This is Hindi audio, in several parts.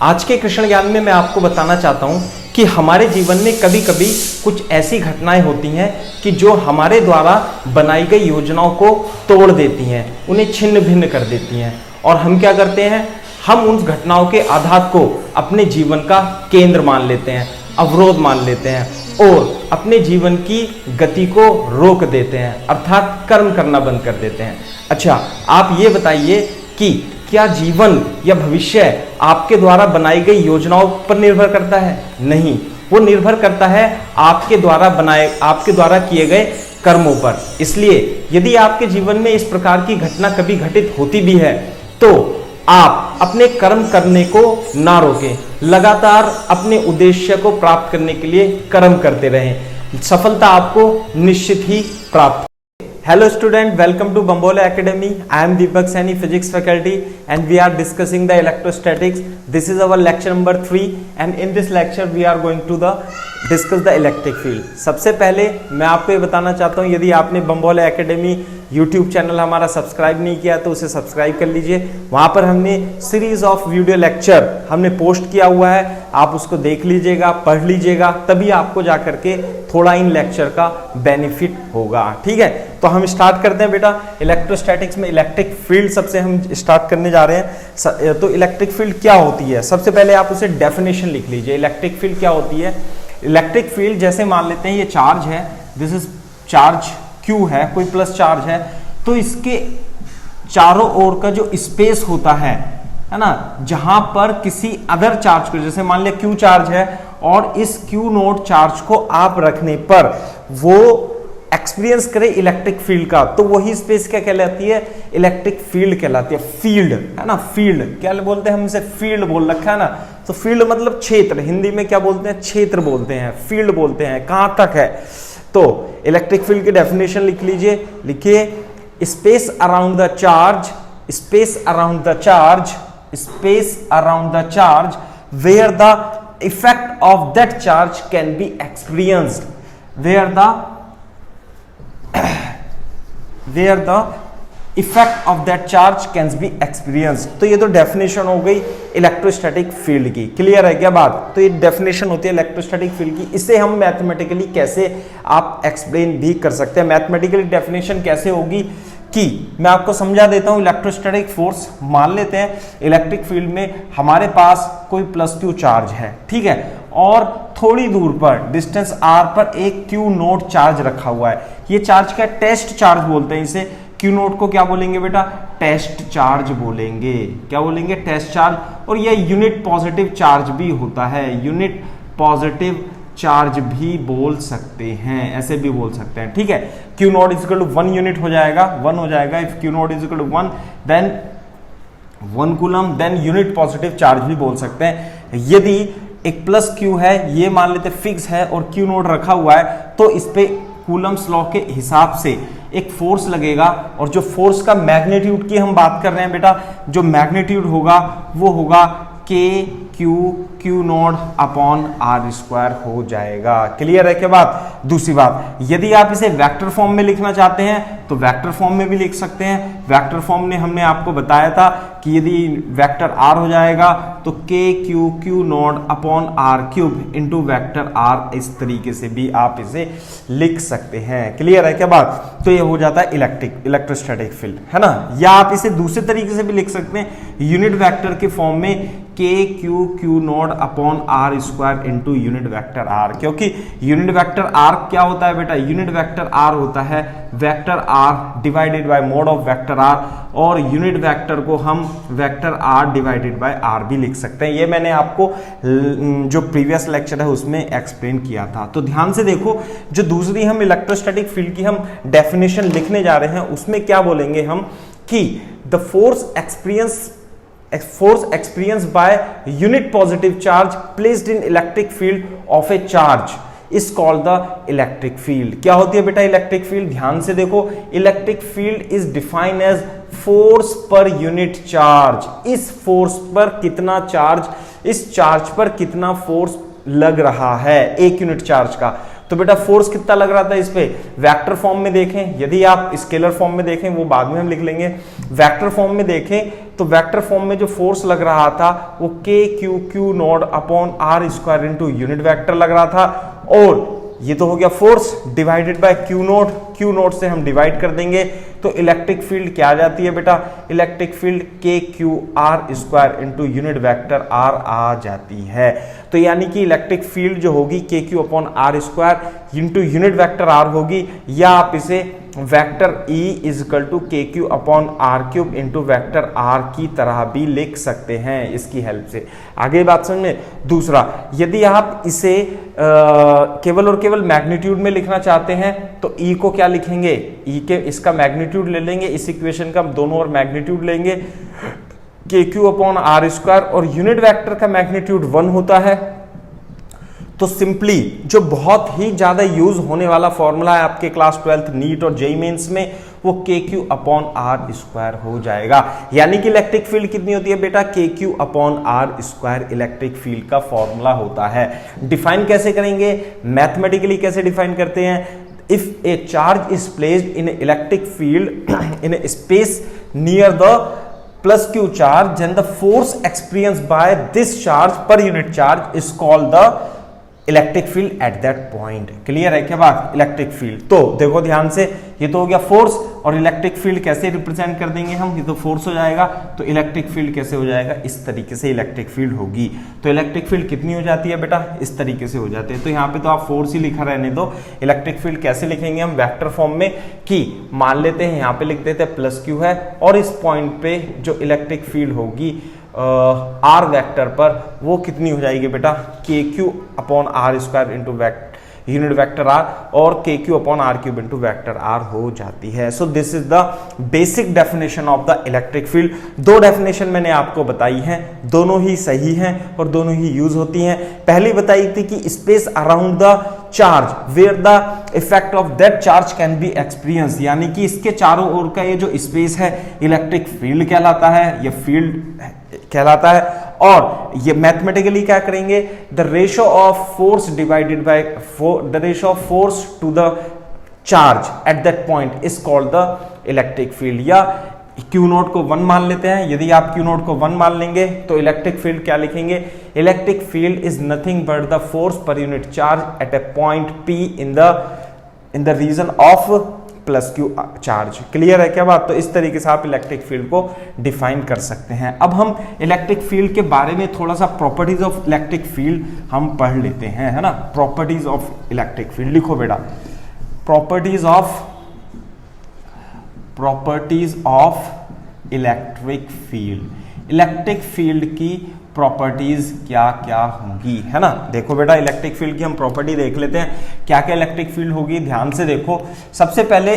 आज के कृष्ण ज्ञान में मैं आपको बताना चाहता हूं कि हमारे जीवन में कभी कभी कुछ ऐसी घटनाएं होती हैं कि जो हमारे द्वारा बनाई गई योजनाओं को तोड़ देती हैं, उन्हें छिन्न भिन्न कर देती हैं। और हम क्या करते हैं, हम उन घटनाओं के आघात को अपने जीवन का केंद्र मान लेते हैं, अवरोध मान लेते हैं और अपने जीवन की गति को रोक देते हैं, अर्थात कर्म करना बंद कर देते हैं। अच्छा, आप ये बताइए कि क्या जीवन या भविष्य आपके द्वारा बनाई गई योजनाओं पर निर्भर करता है? नहीं, वो निर्भर करता है आपके द्वारा किए गए कर्मों पर। इसलिए यदि आपके जीवन में इस प्रकार की घटना कभी घटित होती भी है तो आप अपने कर्म करने को ना रोकें, लगातार अपने उद्देश्य को प्राप्त करने के लिए कर्म करते रहें। सफलता आपको निश्चित ही प्राप्त। Hello student, welcome to Bambola Academy. I am Deepak Saini, physics faculty, and we are discussing the electrostatics. This is our lecture number 3 and in this lecture we are going to discuss the electric field. सबसे पहले मैं आपको ये बताना चाहता हूँ, यदि आपने बम्बोला एकेडमी यूट्यूब चैनल हमारा सब्सक्राइब नहीं किया तो उसे सब्सक्राइब कर लीजिए। वहाँ पर हमने सीरीज ऑफ वीडियो लेक्चर हमने पोस्ट किया हुआ है, आप उसको देख लीजिएगा, पढ़ लीजिएगा, तभी आपको जा करके थोड़ा इन लेक्चर का बेनिफिट होगा। ठीक है, तो हम स्टार्ट करते हैं बेटा। इलेक्ट्रोस्टैटिक्स में इलेक्ट्रिक फील्ड सबसे हम स्टार्ट करने जा रहे हैं। तो इलेक्ट्रिक फील्ड क्या होती है, सबसे पहले आप उसे डेफिनेशन लिख लीजिए। इलेक्ट्रिक फील्ड क्या होती है? इलेक्ट्रिक फील्ड जैसे मान लेते हैं ये चार्ज है, दिस इज चार्ज Q है, कोई प्लस चार्ज है, तो इसके चारों ओर का जो स्पेस होता है ना, जहां पर किसी अदर चार्ज को, जैसे मान लिया Q चार्ज है और इस Q नोट चार्ज को आप रखने पर वो एक्सपीरियंस करे इलेक्ट्रिक फील्ड का, तो वही स्पेस क्या कहलाती है? इलेक्ट्रिक फील्ड कहलाती है। फील्ड है ना, फील्ड क्या बोलते हैं, हमसे फील्ड बोल रखा है ना, तो फील्ड मतलब क्षेत्र, हिंदी में क्या बोलते हैं? क्षेत्र बोलते हैं, फील्ड बोलते हैं, कहां तक है। तो इलेक्ट्रिक फील्ड की डेफिनेशन लिख लीजिए, लिखिए space around the charge, space around the charge, space around the charge where the effect of that charge can be experienced, where the effect of that charge can be experienced. तो ये तो डेफिनेशन हो गई इलेक्ट्रोस्टैटिक फील्ड की। क्लियर है क्या बात? तो ये डेफिनेशन होती है इलेक्ट्रोस्टैटिक फील्ड की। इसे हम मैथमेटिकली कैसे आप एक्सप्लेन भी कर सकते हैं। मैथमेटिकली डेफिनेशन कैसे होगी कि मैं आपको समझा देता हूं। इलेक्ट्रोस्टैटिक फोर्स मान लेते हैं, इलेक्ट्रिक फील्ड में हमारे पास कोई प्लस Q चार्ज है, ठीक है, और थोड़ी दूर पर डिस्टेंस r पर एक Q नोट चार्ज रखा हुआ है। ये चार्ज क्या? टेस्ट चार्ज बोलते हैं इसे। Q नोट को क्या बोलेंगे बेटा? टेस्ट चार्ज बोलेंगे। क्या बोलेंगे? Test charge. और यह यूनिट पॉजिटिव चार्ज भी होता है, यूनिट पॉजिटिव चार्ज भी बोल सकते हैं, ऐसे भी बोल सकते हैं। ठीक है, Q naught is equal to 1 unit हो जाएगा, 1 हो जाएगा। If Q naught is equal to 1 then 1 coulomb, then unit positive charge भी बोल सकते हैं। यदि एक प्लस Q है, ये मान लेते फिक्स है और Q नोट रखा हुआ है, तो इस पे कूलम्स लॉ के हिसाब से एक फोर्स लगेगा, और जो फोर्स का मैग्नीट्यूड की हम बात कर रहे हैं बेटा, जो मैग्नीट्यूड होगा वो होगा Q naught upon R square हो जाएगा। क्लियर है क्या बात? दूसरी बात, यदि आप इसे वेक्टर फॉर्म में लिखना चाहते हैं तो वेक्टर फॉर्म में भी लिख सकते हैं। वेक्टर फॉर्म में हमने आपको बताया था कि यदि वेक्टर R हो जाएगा तो Q naught upon R cube into vector R, इस तरीके से भी आप इसे लिख सकते हैं। क्लियर है क्या बात? तो ये हो जाता है इलेक्ट्रोस्टैटिक फील्ड, है ना। या आप इसे दूसरे तरीके से भी लिख सकते हैं, यूनिट वेक्टर के फॉर्म में Q naught upon R square into unit vector R। क्योंकि यूनिट वेक्टर R क्या होता है बेटा? यूनिट वेक्टर R होता है vector R divided by mode of vector R, और यूनिट वेक्टर को हम vector R divided by R भी लिख सकते हैं। ये मैंने आपको जो प्रीवियस लेक्चर है उसमें एक्सप्लेन किया था। तो ध्यान से देखो, जो दूसरी हम इलेक्ट्रोस्टैटिक फील्ड की हम डेफिनेशन लिखने जा रहे हैं उसमें क्या बोलेंगे हम कि the force experienced by unit positive charge placed in electric field of a charge is called the electric field। क्या होती है बेटा इलेक्ट्रिक फील्ड? ध्यान से देखो, electric field is defined as force per unit charge. इस फोर्स पर कितना चार्ज, इस चार्ज पर कितना फोर्स लग रहा है एक यूनिट चार्ज का, तो बेटा फोर्स कितना लग रहा था इस पे, वेक्टर फॉर्म में देखें, यदि आप स्केलर फॉर्म में देखें वो बाद में हम लिख लेंगे, वेक्टर फॉर्म में देखें तो वेक्टर फॉर्म में जो फोर्स लग रहा था वो के q q naught upon are square into unit vector लग रहा था, और ये तो हो गया force divided by q naught से हम डिवाइड कर देंगे तो इलेक्ट्रिक फील्ड क्या आ जाती है बेटा, electric field k q r square into unit vector r आ जाती है। तो यानी कि इलेक्ट्रिक फील्ड जो होगी k Q upon are square into unit vector r होगी, या आप इसे vector E is equal to के Q upon are cube into vector r की तरह भी लिख सकते हैं इसकी हेल्प से। आगे बात समझ में। दूसरा, यदि आप इसे केवल और केवल मैग्नीट्यूड में लिखना चाहते हैं तो E को क्या लिखेंगे, E के इसका मैग्नीट्यूड ले लेंगे, इस इक्वेशन का दोनों ओर मैग्नीट्यूड लेंगे के क्यू अपॉन आर स्क्वायर, और यूनिट वेक्टर का मैग्नीट्यूड 1 होता है। तो सिंपली जो बहुत ही ज्यादा यूज होने वाला फॉर्मूला है आपके क्लास 12th नीट और जेईई मेंस में, वो के क्यू अपॉन आर स्क्वायर हो जाएगा। यानी कि इलेक्ट्रिक फील्ड कितनी होती है बेटा, के Q upon are square electric field का फॉर्मूला होता है। डिफाइन कैसे करेंगे, मैथमेटिकली कैसे डिफाइन करते हैं, if a charge is placed in electric field in A space near the plus q charge, then the force experienced by this charge per unit charge is called the electric field eight that point. Clear है क्या बात, इलेक्ट्रिक फील्ड। तो देखो ध्यान से, ये तो हो गया फोर्स, और इलेक्ट्रिक फील्ड कैसे रिप्रेजेंट कर देंगे हम, ये तो फोर्स हो जाएगा, तो इलेक्ट्रिक फील्ड कैसे हो जाएगा, इस तरीके से इलेक्ट्रिक फील्ड होगी। तो इलेक्ट्रिक फील्ड कितनी हो जाती है बेटा, इस तरीके से हो जाती है। तो यहाँ पे तो आप फोर्स ही लिखा रहने दो, इलेक्ट्रिक फील्ड कैसे लिखेंगे हम वेक्टर फॉर्म में, कि मान लेते हैं यहाँ पे लिख देते हैं प्लस क्यू है, और इस पॉइंट पे जो इलेक्ट्रिक फील्ड होगी आर वेक्टर पर वो कितनी हो जाएगी बेटा, के Q upon are square into unit vector R, और K Q upon are cube into vector R हो जाती है। So this is the basic definition of the electric field. दो डेफिनेशन मैंने आपको बताई हैं, दोनों ही सही हैं और दोनों ही यूज होती हैं। पहली बताई थी कि space around the charge where the effect of that charge can be experience, यानी कि इसके चारों ओर का ये जो स्पेस है इलेक्ट्रिक फील्ड कहलाता है, ये फील्ड कहलाता है। और ये मैथमेटिकली क्या करेंगे, the ratio of force divided by the ratio of force to the charge at that point is called the electric field. या Q नोट को 1 मान लेते हैं, यदि आप Q नोट को 1 मान लेंगे तो इलेक्ट्रिक फील्ड क्या लिखेंगे, electric field is nothing but the force per unit charge at a पॉइंट P in the region of plus Q charge. Clear है क्या बात। तो इस तरीके से आप इलेक्ट्रिक फील्ड को डिफाइन कर सकते हैं। अब हम इलेक्ट्रिक फील्ड के बारे में थोड़ा सा प्रॉपर्टीज ऑफ इलेक्ट्रिक फील्ड हम पढ़ लेते हैं, है ना। प्रॉपर्टीज ऑफ इलेक्ट्रिक फील्ड लिखो बेटा, properties of electric field. Electric field की प्रॉपर्टीज क्या क्या होंगी, है ना। देखो बेटा, इलेक्ट्रिक फील्ड की हम प्रॉपर्टी देख लेते हैं, क्या क्या इलेक्ट्रिक फील्ड होगी, ध्यान से देखो। सबसे पहले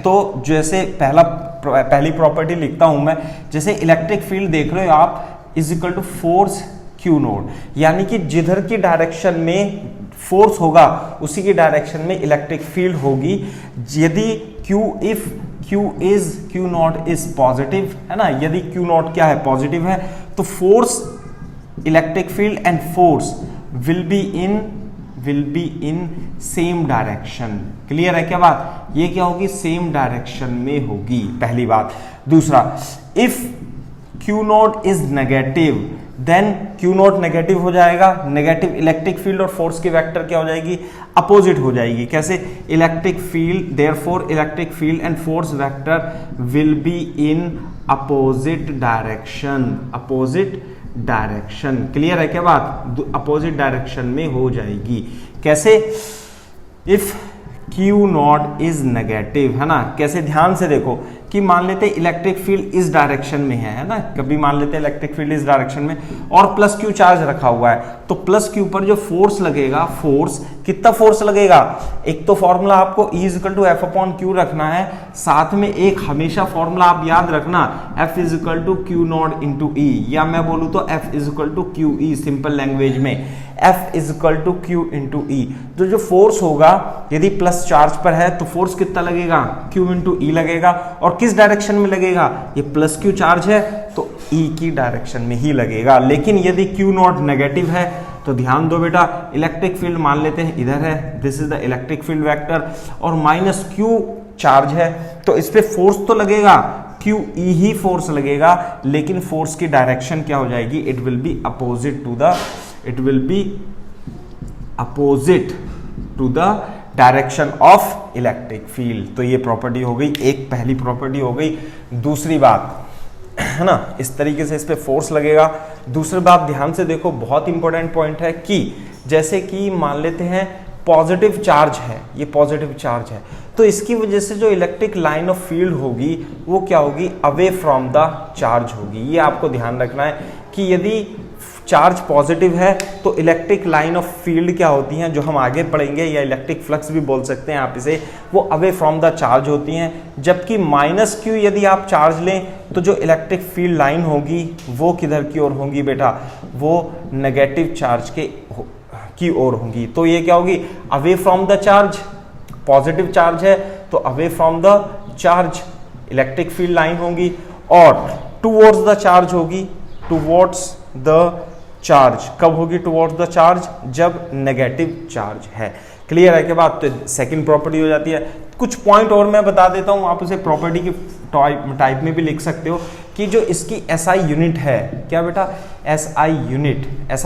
तो जैसे पहली प्रॉपर्टी लिखता हूं मैं, जैसे इलेक्ट्रिक फील्ड देख रहे हो आप is equal to force Q naught, यानी कि जिधर की डायरेक्शन में फोर्स होगा उसी की डायरेक्शन में इलेक्ट्रिक फील्ड होगी। यदि क्यू नॉट इज पॉजिटिव, है ना, यदि क्यू नॉट क्या है, पॉजिटिव है, तो force electric field and force will be in same direction. Clear है क्या बात, ये क्या होगी, सेम डायरेक्शन में होगी, पहली बात। दूसरा, if Q naught is negative then Q naught negative हो जाएगा, नेगेटिव इलेक्ट्रिक फील्ड और फोर्स की वेक्टर क्या हो जाएगी, अपोजिट हो जाएगी। कैसे, electric field therefore electric field and force vector will be in opposite direction. Clear है क्या बात, अपोजिट डायरेक्शन में हो जाएगी। कैसे, if Q naught is negative, है ना। कैसे, ध्यान से देखो कि मान लेते इलेक्ट्रिक फील्ड इस डायरेक्शन में है ना, कभी मान लेते इलेक्ट्रिक फील्ड इस डायरेक्शन में और प्लस क्यू चार्ज रखा हुआ है, तो प्लस क्यू पर जो फोर्स लगेगा, फोर्स कितना फोर्स लगेगा, एक तो फॉर्मूला आपको E is equal to F upon Q रखना है, साथ में एक हमेशा फॉर्मूला आप याद रखना, F is equal to q naught into E, या मैं बोलूँ तो F is equal to q E, simple language में F is equal to q into E. तो जो फोर्स होगा यदि प्लस चार्ज पर है तो फोर्स कितना लगेगा, Q इंटू ई लगेगा, और किस डायरेक्शन में लगेगा, ये प्लस क्यू चार्ज है तो E की डायरेक्शन में ही लगेगा। लेकिन यदि Q नॉट नेगेटिव है तो ध्यान दो बेटा, इलेक्ट्रिक फील्ड मान लेते हैं इधर है, this is the electric field vector, और माइनस क्यू चार्ज है, तो इस पे फोर्स तो लगेगा, क्यू ई ही फोर्स लगेगा, लेकिन फोर्स की डायरेक्शन क्या हो जाएगी, it will be opposite to the direction of electric field. तो ये प्रॉपर्टी हो गई, एक पहली प्रॉपर्टी हो गई। दूसरी बात है ना, इस तरीके से इस पे फोर्स लगेगा। दूसरी बात ध्यान से देखो, बहुत इंपॉर्टेंट पॉइंट है कि जैसे कि मान लेते हैं पॉजिटिव चार्ज है, ये पॉजिटिव चार्ज है, तो इसकी वजह से जो इलेक्ट्रिक लाइन ऑफ फील्ड होगी वो क्या होगी, अवे फ्रॉम द चार्ज होगी। ये आपको ध्यान रखना है कि यदि चार्ज पॉजिटिव है तो इलेक्ट्रिक लाइन ऑफ फील्ड क्या होती हैं, जो हम आगे पढ़ेंगे, या इलेक्ट्रिक फ्लक्स भी बोल सकते हैं आप इसे, वो अवे फ्रॉम द चार्ज होती हैं। जबकि माइनस क्यू यदि आप चार्ज लें तो जो इलेक्ट्रिक फील्ड लाइन होगी वो किधर की ओर होगी बेटा, वो नेगेटिव चार्ज की ओर होगी। तो ये क्या होगी, away from the charge, positive charge है तो away from the charge electric field line होगी, और टुवर्ड्स द चार्ज होगी, टुवर्ड्स द चार्ज कब होगी, टुवर्ड्स द चार्ज जब नेगेटिव चार्ज है। क्लियर है के बाद, तो सेकंड प्रॉपर्टी हो जाती है। कुछ पॉइंट और मैं बता देता हूं, आप उसे प्रॉपर्टी की टाइप में भी लिख सकते हो कि जो इसकी एसआई यूनिट है, क्या बेटा, एसआई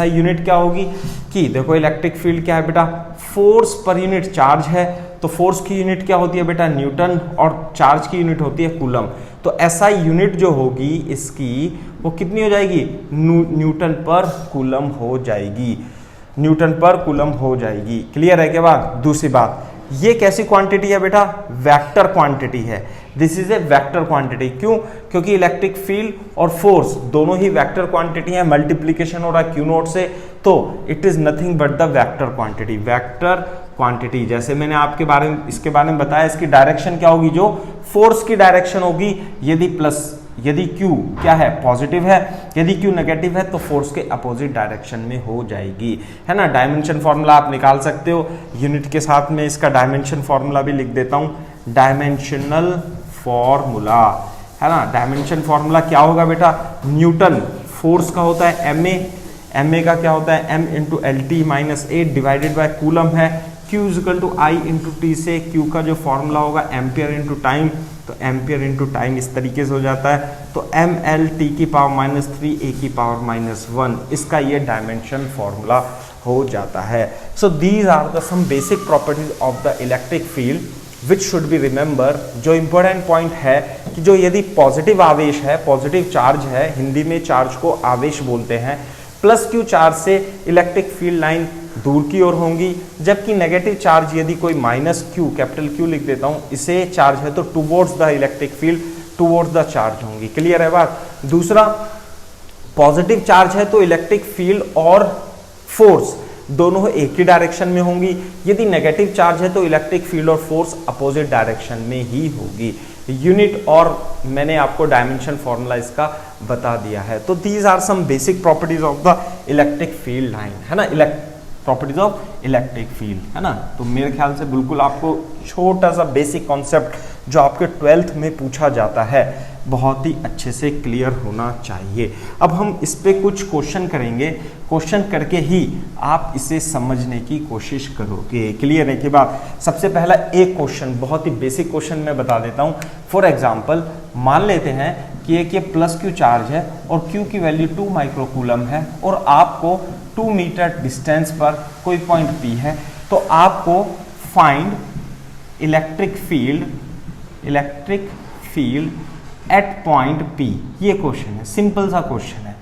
यूनिट क्या होगी कि देखो इलेक्ट्रिक फील्ड क्या है बेटा, फोर्स पर यूनिट चार्ज है, तो फोर्स की यूनिट क्या होती है बेटा, न्यूटन, और चार्ज की यूनिट होती है कूलम। तो एसआई यूनिट जो होगी इसकी वो कितनी हो जाएगी, न्यूटन पर कूलम हो जाएगी, न्यूटन पर कूलम हो जाएगी। क्लियर है के बाद, दूसरी बात, ये कैसी क्वांटिटी है बेटा, वेक्टर क्वांटिटी है, this is a vector quantity. क्यों, क्योंकि इलेक्ट्रिक फील्ड और फोर्स दोनों ही वेक्टर क्वांटिटी है, मल्टीप्लीकेशन हो रहा है क्यू नोट से, तो it is nothing but the vector quantity. Vector quantity, जैसे मैंने आपके बारे में इसके बारे में बताया, इसकी डायरेक्शन क्या होगी, जो फोर्स की डायरेक्शन होगी, यदि Q क्या है, पॉजिटिव है, यदि Q नेगेटिव है तो फोर्स के अपोजिट डायरेक्शन में हो जाएगी, है ना। डायमेंशन फॉर्मूला आप निकाल सकते हो, यूनिट के साथ में इसका डायमेंशन फॉर्मूला भी लिख देता हूं, डायमेंशनल फॉर्मूला, है ना। डायमेंशन फॉर्मूला क्या होगा बेटा, न्यूटन फोर्स का होता है ma का क्या होता है, m into L T minus 8 divided by coulomb है, Q is equal to I into T से Q का जो फॉर्मूला होगा एम्पियर इंटू टाइम, तो एम्पियर इंटू टाइम इस तरीके से हो जाता है, तो एम एल टी की पावर माइनस 3 ए की पावर माइनस 1, इसका ये डायमेंशन फॉर्मूला हो जाता है। So these are the some basic properties of the electric field which should be remember. जो इंपॉर्टेंट पॉइंट है कि जो यदि पॉजिटिव आवेश है, पॉजिटिव चार्ज है, हिंदी में चार्ज को आवेश बोलते हैं, प्लस क्यू चार्ज से इलेक्ट्रिक फील्ड लाइन दूर की ओर होंगी, जबकि नेगेटिव चार्ज यदि कोई माइनस क्यू, कैपिटल क्यू लिख देता हूं, इसे चार्ज है तो towards the electric field, towards the charge होंगी। क्लियर है बात। दूसरा, पॉजिटिव चार्ज है तो इलेक्ट्रिक फील्ड और फोर्स दोनों एक ही डायरेक्शन में होंगी, यदि नेगेटिव चार्ज है तो इलेक्ट्रिक फील्ड और फोर्स अपोजिट डायरेक्शन में ही होगी। यूनिट और मैंने आपको डायमेंशन फॉर्मूला इसका बता दिया है। तो these are some basic properties of the electric field line, है ना, प्रॉपर्टीज ऑफ इलेक्ट्रिक फील्ड, है ना। तो मेरे ख्याल से बिल्कुल आपको छोटा सा बेसिक कॉन्सेप्ट जो आपके 12th में पूछा जाता है बहुत ही अच्छे से क्लियर होना चाहिए। अब हम इस पे कुछ क्वेश्चन करेंगे, क्वेश्चन करके ही आप इसे समझने की कोशिश करोगे। क्लियर है कि बात। सबसे पहला एक क्वेश्चन, बहुत ही बेसिक क्वेश्चन मैं बता देता हूँ। फॉर एग्जाम्पल मान लेते हैं कि एक ये प्लस क्यू चार्ज है और क्यू की वैल्यू 2 माइक्रोकूलम है और आपको 2 मीटर डिस्टेंस पर कोई पॉइंट पी है, तो आपको find electric field at point P। ये क्वेश्चन है, सिंपल सा क्वेश्चन है।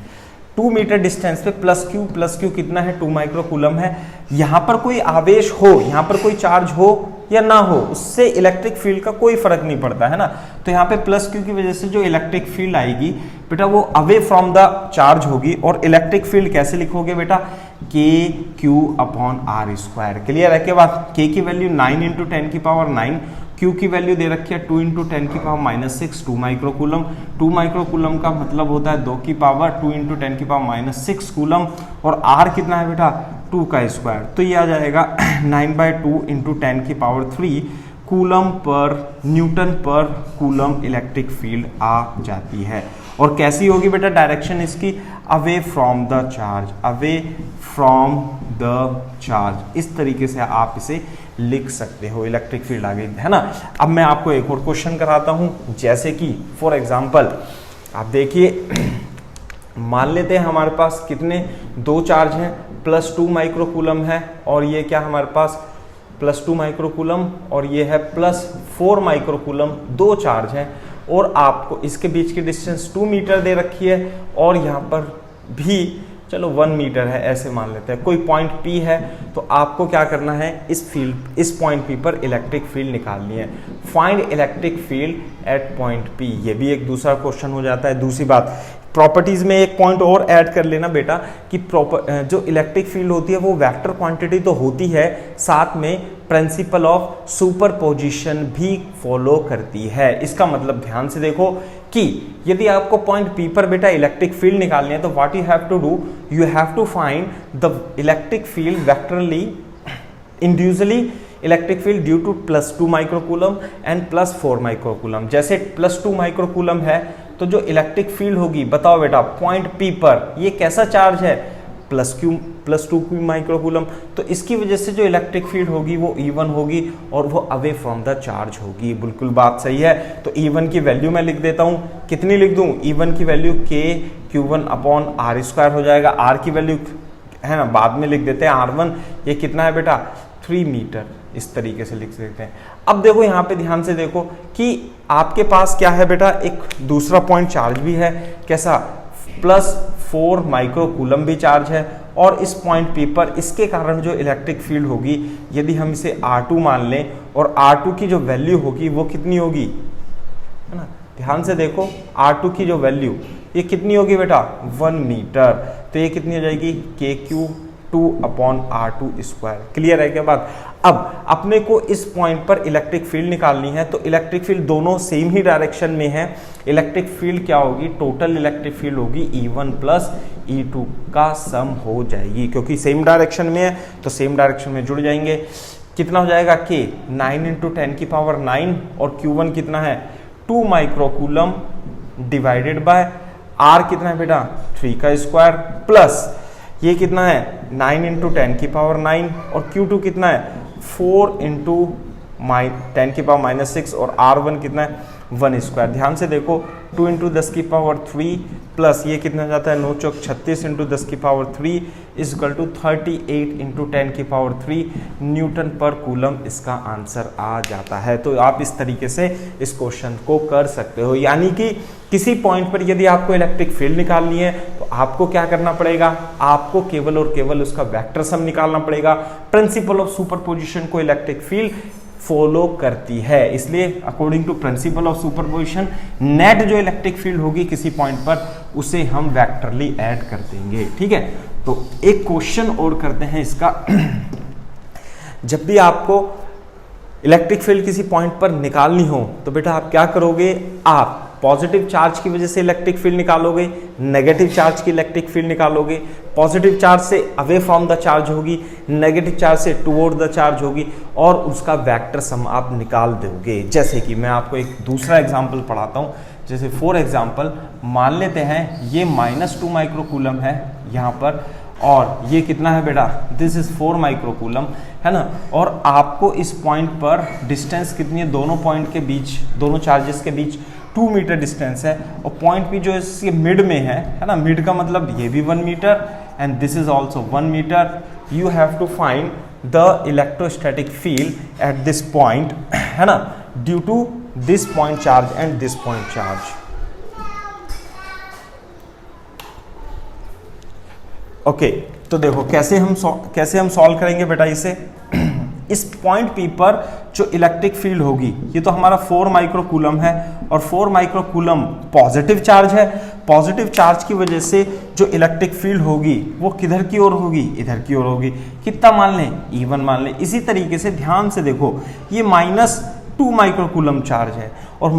2 मीटर डिस्टेंस पे प्लस क्यू कितना है, 2 माइक्रोकूलम है। यहां पर कोई आवेश हो, यहां पर कोई चार्ज हो या ना हो, उससे इलेक्ट्रिक फील्ड का कोई फर्क नहीं पड़ता, है ना। तो यहाँ पे प्लस क्यू की वजह से जो इलेक्ट्रिक फील्ड आएगी बेटा वो अवे फ्रॉम द चार्ज होगी, और इलेक्ट्रिक फील्ड कैसे लिखोगे बेटा, के Q upon are square. Clear है के बाद। के की वैल्यू 9 इंटू 10 की पावर 9, क्यू की वैल्यू दे रखी है 2 इंटू 10 की पावर माइनस 6, 2 माइक्रोकूलम। 2 माइक्रोकूलम का मतलब होता है 2 की पावर 2 इंटू 10 की पावर माइनस 6 कूलम, और आर कितना है बेटा 2 का स्क्वायर, तो ये आ जाएगा 9/2 इंटू 10 की पावर 3 कूलम पर न्यूटन पर कूलम इलेक्ट्रिक फील्ड आ जाती है। और कैसी होगी बेटा डायरेक्शन इसकी, away from the charge, away from the charge. इस तरीके से आप इसे लिख सकते हो, इलेक्ट्रिक फील्ड आगे, है ना। अब मैं आपको एक और क्वेश्चन कराता हूं, जैसे कि फॉर एग्जांपल आप देखिए, मान लेते हैं हमारे पास कितने दो चार्ज हैं, +2 माइक्रोकूलम है और ये क्या हमारे पास +2 माइक्रोकूलम और ये है +4 माइक्रोकूलम, दो चार्ज हैं और आपको इसके बीच की डिस्टेंस 2 मीटर दे रखी है और यहाँ पर भी चलो 1 मीटर है, ऐसे मान लेते हैं। कोई पॉइंट P है तो आपको क्या करना है, इस पॉइंट P पर इलेक्ट्रिक फील्ड निकालनी है। Find electric field at point P, ये भी एक दूसरा क्वेश्चन हो जाता है। दूसरी बात, प्रॉपर्टीज में एक पॉइंट और ऐड कर लेना बेटा कि जो इलेक्ट्रिक फील्ड होती है वो वेक्टर क्वांटिटी तो होती है, साथ में प्रिंसिपल ऑफ सुपरपोजिशन भी फॉलो करती है। इसका मतलब ध्यान से देखो कि यदि आपको पॉइंट P पर बेटा इलेक्ट्रिक फील्ड निकालनी है तो what you have to do, you have to find the electric field vectorly individually electric field due to +2 microcoulomb and +4 microcoulomb. जैसे +2 माइक्रोकूलम है तो जो इलेक्ट्रिक फील्ड होगी, बताओ बेटा पॉइंट P पर ये कैसा चार्ज है, +2 माइक्रोकूलम, तो इसकी वजह से जो इलेक्ट्रिक फील्ड होगी वो E1 होगी और वो अवे फ्रॉम द चार्ज होगी। बिल्कुल बात सही है। तो E1 की वैल्यू मैं लिख देता हूँ, कितनी लिख दूँ, E1 की वैल्यू KQ1/r² हो जाएगा। R की वैल्यू है ना बाद में लिख देते हैं, R1 ये कितना है बेटा 3 मीटर, इस तरीके से लिख सकते हैं। अब देखो यहाँ पे ध्यान से देखो कि आपके पास क्या है बेटा, एक दूसरा पॉइंट चार्ज भी है, कैसा, +4 माइक्रोकूलम भी चार्ज है और इस पॉइंट P पर इसके कारण जो इलेक्ट्रिक फील्ड होगी, यदि हम इसे R2 मान लें और R2 की जो वैल्यू होगी वो कितनी होगी, है ना, ध्यान से देखो R2 की जो वैल्यू ये कितनी होगी बेटा 1 मीटर, तो ये कितनी हो जाएगी KQ2/R2²। क्लियर है क्या बात। अब अपने को इस पॉइंट पर इलेक्ट्रिक फील्ड निकालनी है, तो इलेक्ट्रिक फील्ड दोनों सेम ही डायरेक्शन में है। इलेक्ट्रिक फील्ड क्या होगी, टोटल इलेक्ट्रिक फील्ड होगी E1 + E2 का सम हो जाएगी, क्योंकि सेम डायरेक्शन में है तो सेम डायरेक्शन में जुड़ जाएंगे। कितना हो जाएगा K 9 × 10⁹ और Q1 कितना है 2 माइक्रोकूलम डिवाइडेड बाय R कितना है बेटा 3² प्लस ये कितना है 9 × 10⁹ और Q2 कितना है 4 × 10⁻⁻6 और R1 कितना है 1²। ध्यान से देखो 2 × 10⁻³ प्लस ये कितना हो जाता है 9 चौक 36 × 10⁻³ = 38 × 10⁻³ न्यूटन पर कूलम इसका आंसर आ जाता है। तो आप इस तरीके से इस क्वेश्चन को कर सकते हो, यानी कि किसी पॉइंट पर यदि आपको इलेक्ट्रिक फील्ड निकालनी है तो आपको क्या करना पड़ेगा, आपको केवल और केवल उसका वेक्टर सम निकालना पड़ेगा। प्रिंसिपल ऑफ सुपरपोजिशन को इलेक्ट्रिक फील्ड फॉलो करती है, इसलिए according to principle of superposition net जो इलेक्ट्रिक फील्ड होगी किसी पॉइंट पर उसे हम वेक्टरली ऐड कर देंगे। ठीक है, तो एक क्वेश्चन और करते हैं इसका। जब भी आपको इलेक्ट्रिक फील्ड किसी पॉइंट पर निकालनी हो तो बेटा आप क्या करोगे, आप पॉजिटिव चार्ज की वजह से इलेक्ट्रिक फील्ड निकालोगे, नेगेटिव चार्ज की इलेक्ट्रिक फील्ड निकालोगे। पॉजिटिव चार्ज से अवे फ्रॉम द चार्ज होगी, नेगेटिव चार्ज से टुवर्ड द चार्ज होगी और उसका वेक्टर सम आप निकाल दोगे। जैसे कि मैं आपको एक दूसरा एग्जांपल पढ़ाता हूं, जैसे फॉर एग्जांपल मान लेते हैं ये -2 माइक्रोकूलम है यहाँ पर और ये कितना है बेटा, दिस इज 4 माइक्रोकूलम, है ना। और आपको इस पॉइंट पर डिस्टेंस कितनी है, दोनों पॉइंट के बीच, दोनों चार्जेस के बीच 2 मीटर डिस्टेंस है और पॉइंट P जो इसके मिड में है ना, मिड का मतलब ये भी 1 meter and this is also 1 meter. You have to find the electrostatic field at this point, है ना, due to this point charge and this point charge. Okay, तो देखो कैसे हम सॉल्व करेंगे बेटा इसे। इस पॉइंट P पर जो इलेक्ट्रिक फील्ड होगी, ये तो हमारा 4 माइक्रोकूलम है और 4 माइक्रोकूलम पॉजिटिव चार्ज है। पॉजिटिव चार्ज की वजह से जो इलेक्ट्रिक फील्ड होगी वो किधर की ओर होगी, इधर की ओर होगी। कितना मान लें, E1 मान लें। इसी तरीके से ध्यान से देखो ये -2 माइक्रोकूलम चार्ज है और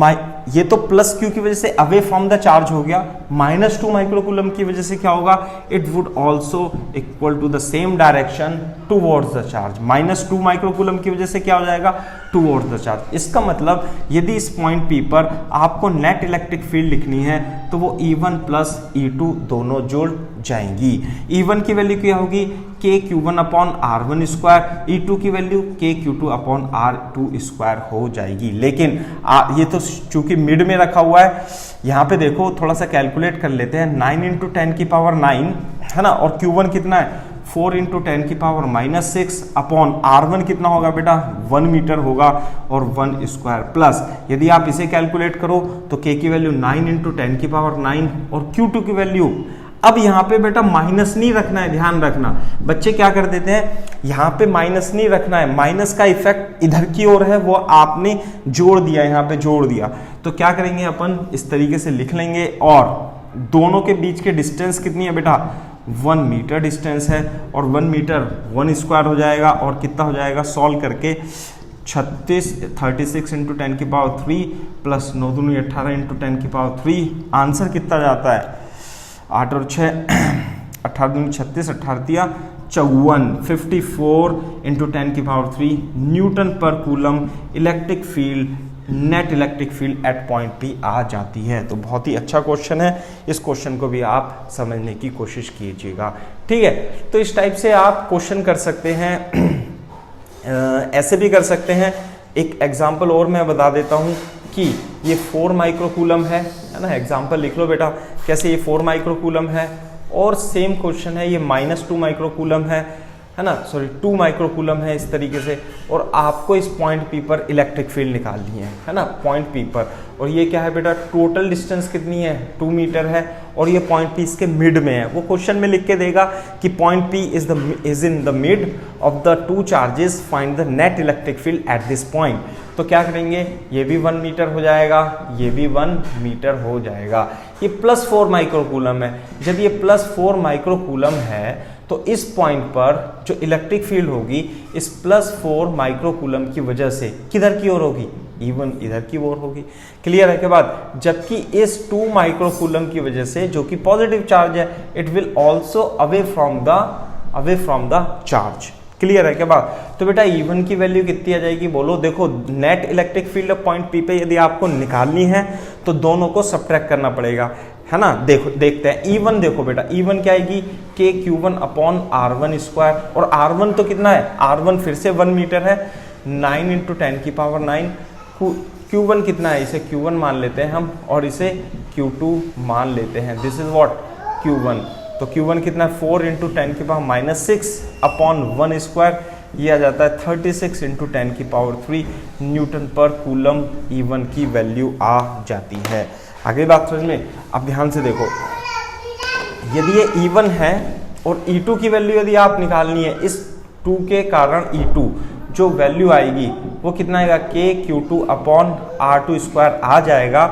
ये तो +Q की वजह से अवे फ्रॉम द चार्ज हो गया, -2 माइक्रोकूलम की वजह से क्या होगा, it would also equal to the same direction towards the charge. -2 microcoulomb की वजह से क्या हो जाएगा, टुवर्ड्स द चार्ज। इसका मतलब यदि इस पॉइंट P पर आपको नेट इलेक्ट्रिक फील्ड लिखनी है तो वो E1 प्लस E2 दोनों जुड़ जाएंगी। E1 की वैल्यू क्या होगी, KQ1 upon R1 square, E2 की value KQ2 upon R2 square हो जाएगी। लेकिन ये तो चूंकि मिड में रखा हुआ है, यहाँ पे देखो थोड़ा सा कैलकुलेट कर लेते हैं। 9 इंटू 10 की पावर 9 है ना, और Q1 कितना है 4 इंटू 10 की पावर -6 अपॉन R1 कितना होगा बेटा 1 मीटर होगा और 1 स्क्वायर प्लस, यदि आप इसे कैलकुलेट करो तो K की वैल्यू 9 इंटू 10 की पावर 9 और Q2 की वैल्यू, अब यहाँ पे बेटा माइनस नहीं रखना है, ध्यान रखना बच्चे क्या कर देते हैं, यहाँ पे माइनस नहीं रखना है, माइनस का इफेक्ट इधर की ओर है, वो आपने जोड़ दिया, यहाँ पे जोड़ दिया। तो क्या करेंगे अपन इस तरीके से लिख लेंगे, और दोनों के बीच के डिस्टेंस कितनी है बेटा 1 मीटर डिस्टेंस है, और 1 मीटर 1 स्क्वायर हो जाएगा, और कितना हो जाएगा सॉल्व करके 36 इंटू 10 की पावर 3 प्लस 9 दूनी 18 इंटू 10 की पावर 3, आंसर कितना जाता है 8 और 6 18 दूनी 36, 18 दिया 54, 54 इंटू 10 की पावर 3 न्यूटन पर coulomb electric field, net electric field at point P आ जाती है। तो बहुत ही अच्छा क्वेश्चन है, इस क्वेश्चन को भी आप समझने की कोशिश कीजिएगा, ठीक है। तो इस टाइप से आप क्वेश्चन कर सकते हैं, ऐसे भी कर सकते हैं। एक एग्जांपल और मैं बता देता हूं कि ये 4 माइक्रोकूलम है ना, एग्जांपल लिख लो बेटा कैसे, ये 4 माइक्रोकूलम है, और सेम क्वेश्चन है ये -2 माइक्रोकूलम है ना, सॉरी 2 माइक्रोकूलम है इस तरीके से, और आपको इस पॉइंट P पर इलेक्ट्रिक फील्ड निकालनी है ना, पॉइंट P पर। और ये क्या है बेटा, टोटल डिस्टेंस कितनी है 2 मीटर है, और ये पॉइंट P इसके मिड में है। वो क्वेश्चन में लिख के देगा कि point P is in the mid of the 2 charges, find the net electric field at this point. तो क्या करेंगे, ये भी 1 मीटर हो जाएगा, ये भी 1 मीटर हो जाएगा। ये +4 माइक्रोकूलम है, जब ये +4 माइक्रोकूलम है तो इस पॉइंट पर जो इलेक्ट्रिक फील्ड होगी इस +4 माइक्रोकूलम की वजह से किधर की ओर होगी, E1 इधर की ओर होगी। क्लियर है के बाद, जबकि इस 2 माइक्रोकूलम की वजह से जो कि पॉजिटिव चार्ज है, it will also away from the charge. Clear है के बाद, तो बेटा E1 की वैल्यू कितनी आ जाएगी बोलो, देखो net electric field point P पे यदि आपको निकालनी है तो दोनों को सब्ट्रैक्ट करना पड़ेगा, है ना। देखो देखते हैं E1, देखो बेटा E1 क्या आएगी KQ1 अपॉन R1 स्क्वायर, और R1 तो कितना है, R1 फिर से 1 मीटर है, 9 इंटू 10 की पावर 9, Q1 कितना है, इसे Q1 मान लेते हैं हम, और इसे Q2 मान लेते हैं, दिस इज व्हाट Q1। तो Q1 कितना है 4 इंटू 10 की पावर -6 अपॉन 1 स्क्वायर, ये आ जाता है 36 इंटू 10 की पावर 3 न्यूटन पर कूलम E1 की वैल्यू आ जाती है। आगे बात समझ में, अब ध्यान से देखो, यदि ये E1 है और E2 की वैल्यू यदि आप निकालनी है, इस 2 के कारण E2 जो वैल्यू आएगी वो कितना आएगा KQ2 अपॉन R2 स्क्वायर आ जाएगा।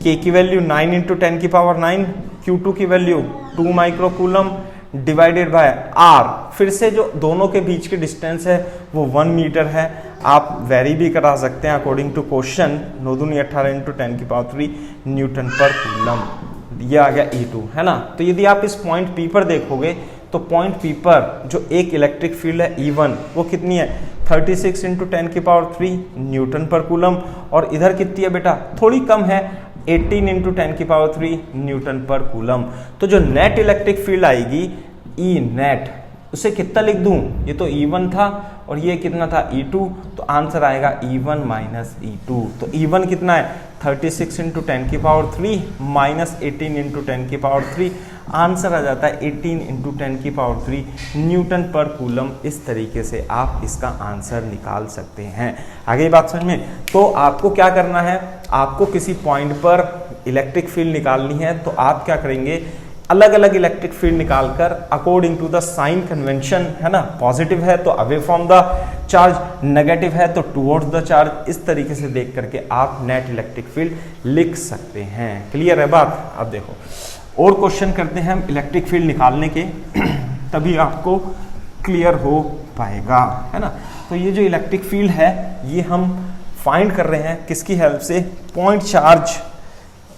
K की वैल्यू 9 इंटू 10 की पावर 9, Q2 की value 2 microcoulomb divided by R, फिर से जो दोनों के बीच की डिस्टेंस है वो 1 मीटर है, आप वेरी भी करा सकते हैं अकॉर्डिंग टू क्वेश्चन, 9 दूनी 18 इंटू 10 की पावर 3 न्यूटन पर कूलम, ये आ गया E2, है ना। तो यदि आप इस पॉइंट P पर देखोगे तो पॉइंट P पर जो एक इलेक्ट्रिक फील्ड है E1 वो कितनी है 36 इंटू 10 की पावर 3 न्यूटन पर कूलम, और इधर कितनी है बेटा, थोड़ी कम है 18 इंटू 10 की पावर 3 न्यूटन पर कूलम। तो जो नेट इलेक्ट्रिक फील्ड आएगी E नेट, उसे कितना लिख दूं, ये तो E1 था और ये कितना था E2, तो आंसर आएगा E1 माइनस E2। तो E1 कितना है 36 इंटू 10 की पावर 3 माइनस 18 इंटू 10 की पावर 3, आंसर आ जाता है 18 इंटू 10 की पावर 3 न्यूटन पर कूलम। इस तरीके से आप इसका आंसर निकाल सकते हैं। आगे बात समझ में, तो आपको क्या करना है, आपको किसी पॉइंट पर इलेक्ट्रिक फील्ड निकालनी है, तो आप क्या करेंगे, अलग अलग इलेक्ट्रिक फील्ड निकालकर according to the sign convention, है ना, पॉजिटिव है तो away from the charge, negative है तो टुवर्ड्स द चार्ज, इस तरीके से देख करके आप नेट इलेक्ट्रिक फील्ड लिख सकते हैं। क्लियर है बात। अब देखो और क्वेश्चन करते हैं हम इलेक्ट्रिक फील्ड निकालने के, तभी आपको क्लियर हो पाएगा, है ना। तो ये जो इलेक्ट्रिक फील्ड है ये हम फाइंड कर रहे हैं किसकी हेल्प से, पॉइंट चार्ज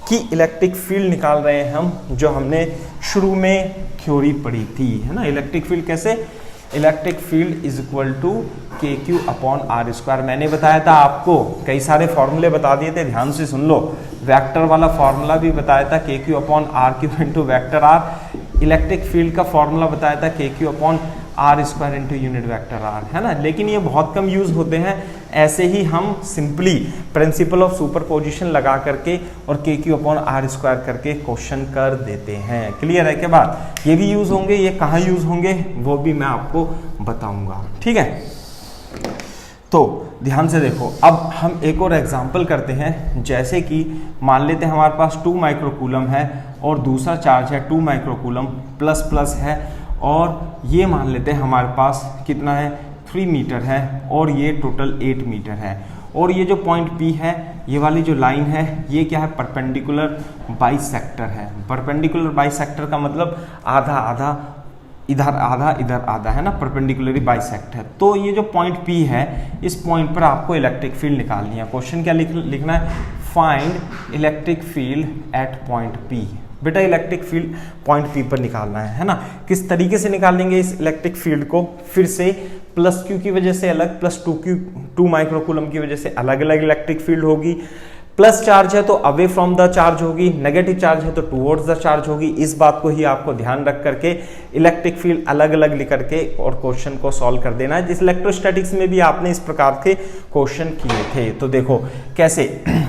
की इलेक्ट्रिक फील्ड निकाल रहे हैं हम, जो हमने शुरू में थ्योरी पढ़ी थी, है ना। इलेक्ट्रिक फील्ड कैसे, electric field is equal to के क्यू अपॉन आर स्क्वायर। मैंने बताया था आपको, कई सारे फॉर्मूले बता दिए थे, ध्यान से सुन लो। वेक्टर वाला फॉर्मूला भी बताया था K Q upon R Q into vector R. Electric field का फॉर्मूला बताया था K Q upon are square into unit vector are, है ना। लेकिन ये बहुत कम यूज होते हैं। ऐसे ही हम सिंपली प्रिंसिपल ऑफ सुपरपोजिशन लगा करके और K Q upon are square करके क्वेश्चन कर देते हैं। क्लियर है? के बाद ये भी यूज होंगे, ये कहाँ यूज होंगे वो भी मैं आपको बताऊंगा, ठीक है। तो ध्यान से देखो, अब हम एक और एग्जांपल करते हैं। जैसे कि मान लेते हैं हमारे पास 2 माइक्रोकूलम है और दूसरा चार्ज है 2 माइक्रोकूलम प्लस प्लस है, और ये मान लेते हैं हमारे पास कितना है 3 मीटर है और ये टोटल 8 मीटर है। और ये जो पॉइंट P है, ये वाली जो लाइन है, ये क्या है परपेंडिकुलर बाइसेक्टर है। परपेंडिकुलर बाइसेक्टर का मतलब आधा आधा इधर आधा इधर आधा, है ना, परपेंडिकुलरी बाइसेक्ट है। तो ये जो पॉइंट P है, इस पॉइंट पर आपको इलेक्ट्रिक फील्ड निकालनी है। क्वेश्चन क्या लिखना है? Find electric field at point P। बेटा इलेक्ट्रिक फील्ड पॉइंट P पर निकालना है ना। किस तरीके से निकालेंगे इस इलेक्ट्रिक फील्ड को? फिर से प्लस Q की वजह से अलग, प्लस 2 माइक्रोकूलम की वजह से अलग अलग इलेक्ट्रिक फील्ड होगी। प्लस चार्ज है तो अवे फ्रॉम द चार्ज होगी, नेगेटिव चार्ज है तो टुवर्ड्स द चार्ज होगी। इस बात को ही आपको ध्यान रख करके इलेक्ट्रिक फील्ड अलग अलग लिख करके और क्वेश्चन को सॉल्व कर देना है। जिस इलेक्ट्रोस्टैटिक्स में भी आपने इस प्रकार के क्वेश्चन किए थे। तो देखो कैसे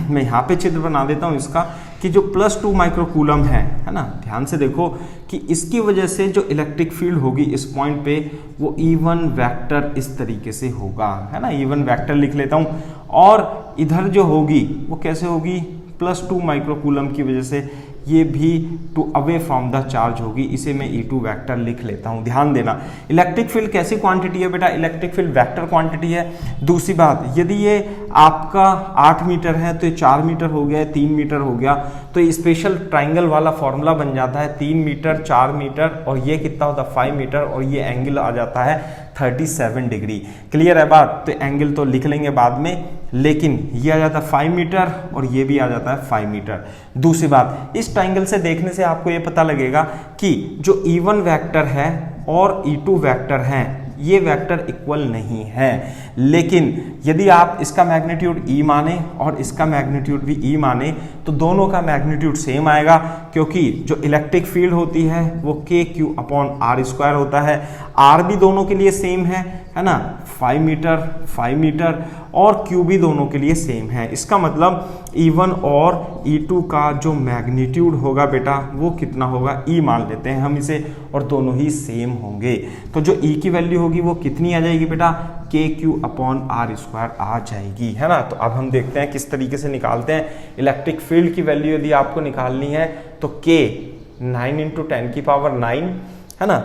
मैं यहाँ पे चित्र बना देता हूँ इसका, कि जो प्लस 2 माइक्रोकूलम है ना, ध्यान से देखो कि इसकी वजह से जो इलेक्ट्रिक फील्ड होगी इस पॉइंट पे वो E1 वेक्टर इस तरीके से होगा, है ना। E1 वेक्टर लिख लेता हूँ। और इधर जो होगी वो कैसे होगी? प्लस 2 माइक्रोकूलम की वजह से ये भी to away from the charge होगी। इसे मैं E2 वेक्टर लिख लेता हूँ। ध्यान देना, इलेक्ट्रिक फील्ड कैसी क्वांटिटी है बेटा? इलेक्ट्रिक फील्ड वेक्टर क्वांटिटी है। दूसरी बात, यदि ये आपका 8 मीटर है तो ये 4 मीटर हो गया, 3 मीटर हो गया, तो ये स्पेशल ट्राइंगल वाला फॉर्मूला बन जाता है 3 मीटर 4 मीटर, और ये कितना होता है 5 मीटर, और ये एंगल आ जाता है 37 डिग्री। क्लियर है बात? तो एंगल तो लिख लेंगे बाद में, लेकिन ये आ जाता है 5 मीटर और ये भी आ जाता है 5 मीटर। दूसरी बात, इस ट्राइंगल से देखने से आपको ये पता लगेगा कि जो E1 वेक्टर है और E2 वेक्टर है, ये वेक्टर इक्वल नहीं है। लेकिन यदि आप इसका मैग्नीट्यूड E माने और इसका मैग्नीट्यूड भी E माने तो दोनों का मैग्नीट्यूड सेम आएगा, क्योंकि जो इलेक्ट्रिक फील्ड होती है वो के क्यू अपॉन आर स्क्वायर होता है। आर भी दोनों के लिए सेम है ना, 5 मीटर और क्यू भी दोनों के लिए सेम है। इसका मतलब E1 और E2 का जो मैग्नीट्यूड होगा बेटा वो कितना होगा? E मान लेते हैं हम इसे, और दोनों ही सेम होंगे। तो जो E की वैल्यू होगी वो कितनी आ जाएगी बेटा? के क्यू अपॉन आर स्क्वायर आ जाएगी, है ना। तो अब हम देखते हैं किस तरीके से निकालते हैं। इलेक्ट्रिक फील्ड की वैल्यू यदि आपको निकालनी है तो K 9 × 10 की पावर 9, है ना,